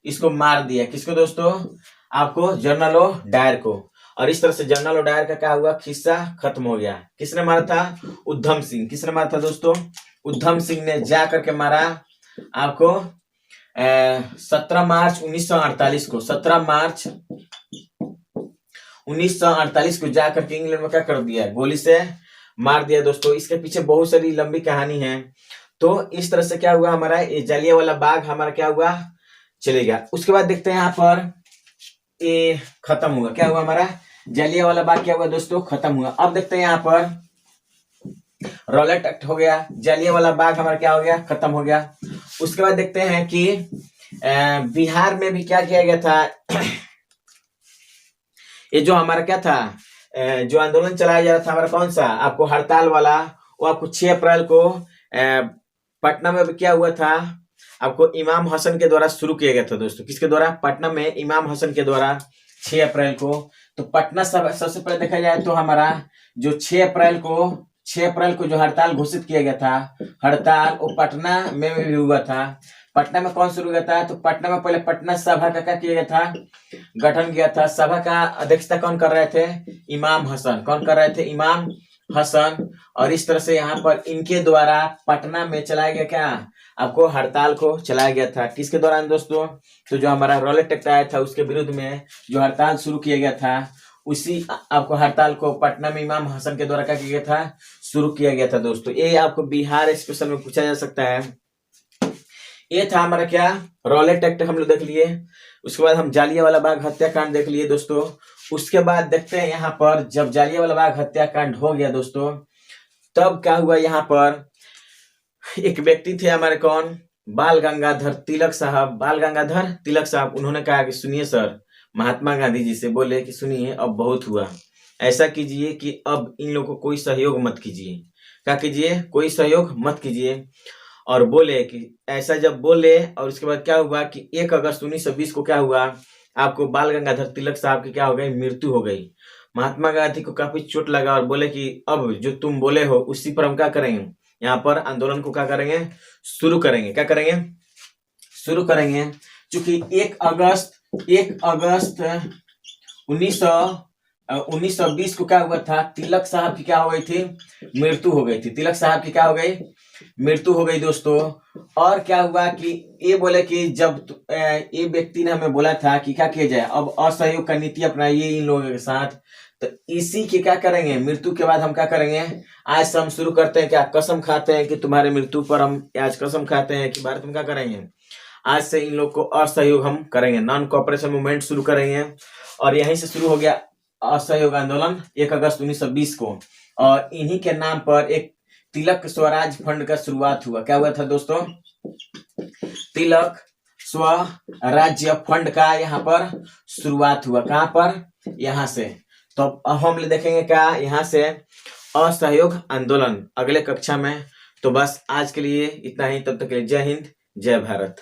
Speaker 1: इसको मार दिया। किसको दोस्तों? आपको जनरल ओ डायर को। और इस तरह से जनरल ओ डायर का क्या हुआ? किस्सा खत्म हो गया। किसने मारा था? उधम सिंह। किसने मारा था दोस्तों? उधम सिंह ने जा करके मारा आपको 17 मार्च 1948 को। 17 मार्च 1948 को जाकर के इंग्लैंड में क्या कर दिया? गोली से मार दिया दोस्तों। इसके पीछे बहुत सारी लंबी कहानी है। तो इस तरह से क्या हुआ हमारा, ये जालियांवाला बाग हमारा क्या हुआ? चलेगा। उसके बाद देखते हैं यहाँ पर ये खत्म हुआ। क्या हुआ हमारा? जालियांवाला बाग क्या हुआ दोस्तों? खत्म हुआ। अब देखते हैं यहाँ पर रॉलेट एक्ट हो गया, जालियांवाला बाग हमारा क्या हो गया? खत्म हो गया। उसके बाद देखते हैं कि बिहार में भी क्या किया गया था। ये जो हमारा क्या था, जो आंदोलन चलाया जा रहा था हमारा कौन सा? आपको हड़ताल वाला। वो आपको 6 अप्रैल को पटना में क्या हुआ था? आपको इमाम हसन के द्वारा शुरू किया गया था दोस्तों। किसके द्वारा? पटना में इमाम हसन के द्वारा 6 अप्रैल को। तो पटना सबसे पहले देखा जाए तो हमारा जो 6 अप्रैल को जो हड़ताल घोषित किया गया था, हड़ताल वो पटना में भी हुआ था। पटना में कौन शुरू किया था? तो पटना में पहले पटना सभा का क्या किया गया था? गठन किया था। सभा का अध्यक्षता कौन कर रहे थे? इमाम हसन। कौन कर रहे थे? इमाम हसन। और इस तरह से यहाँ पर इनके द्वारा पटना में चलाया गया क्या? आपको हड़ताल को चलाया गया था। किसके दौरान दोस्तों? तो जो हमारा रॉलेट एक्ट आया था उसके विरुद्ध में जो हड़ताल शुरू किया गया था, उसी आपको हड़ताल को पटना में इमाम हसन के द्वारा क्या किया गया था? शुरू किया गया था दोस्तों। ये आपको बिहार स्पेशल में पूछा जा सकता है। ये था हमारा क्या? रॉलेट एक्ट हम लोग देख लिए। उसके बाद हम जालियांवाला बाग हत्याकांड देख लिए दोस्तों। उसके बाद देखते हैं यहाँ पर जब जालियांवाला बाग हत्याकांड हो गया दोस्तों, तब क्या हुआ? यहाँ पर एक व्यक्ति थे हमारे कौन? बाल गंगाधर तिलक साहब। उन्होंने कहा कि सुनिए सर, महात्मा गांधी जी से बोले कि सुनिए अब बहुत हुआ, ऐसा कीजिए कि अब इन लोगों को कोई सहयोग मत कीजिए। क्या कीजिए? कोई सहयोग मत कीजिए। और बोले कि ऐसा जब बोले, और उसके बाद क्या हुआ कि 1 अगस्त 1920 को क्या हुआ? आपको बाल गंगाधर तिलक साहब की क्या हो गई? मृत्यु हो गई। महात्मा गांधी को काफी चोट लगा और बोले कि अब जो तुम बोले हो उसी पर हम क्या करेंगे? यहाँ पर आंदोलन को क्या करेंगे? शुरू करेंगे। क्या करेंगे? शुरू करेंगे। क्योंकि 1 अगस्त 1920 को क्या हुआ था, तिलक साहब की क्या हो गई थी, मृत्यु हो गई थी। तिलक साहब की क्या हो गई, मृत्यु हो गई दोस्तों। और क्या हुआ कि ये बोले कि जब ये व्यक्ति ने हमें बोला था कि क्या किया जाए, अब असहयोग का नीति अपनाइए इन लोगों के साथ, तो इसी के क्या करेंगे, मृत्यु के बाद हम क्या करेंगे, आज से हम शुरू करते हैं, क्या कसम खाते हैं कि तुम्हारे मृत्यु पर हम आज कसम खाते हैं कि भारत में क्या करेंगे, आज से इन लोग को असहयोग हम करेंगे, नॉन कोऑपरेशन मूवमेंट शुरू करेंगे। और यहीं से शुरू हो गया असहयोग आंदोलन 1 अगस्त 1920 को। और इन्हीं के नाम पर एक तिलक स्वराज फंड का शुरुआत हुआ। क्या हुआ था दोस्तों, तिलक स्वराज्य फंड का यहाँ पर शुरुआत हुआ। कहाँ पर, यहाँ से। तो अब हम देखेंगे क्या यहाँ से, असहयोग आंदोलन अगले कक्षा में। तो बस आज के लिए इतना ही, तब तक के लिए जय हिंद जय भारत।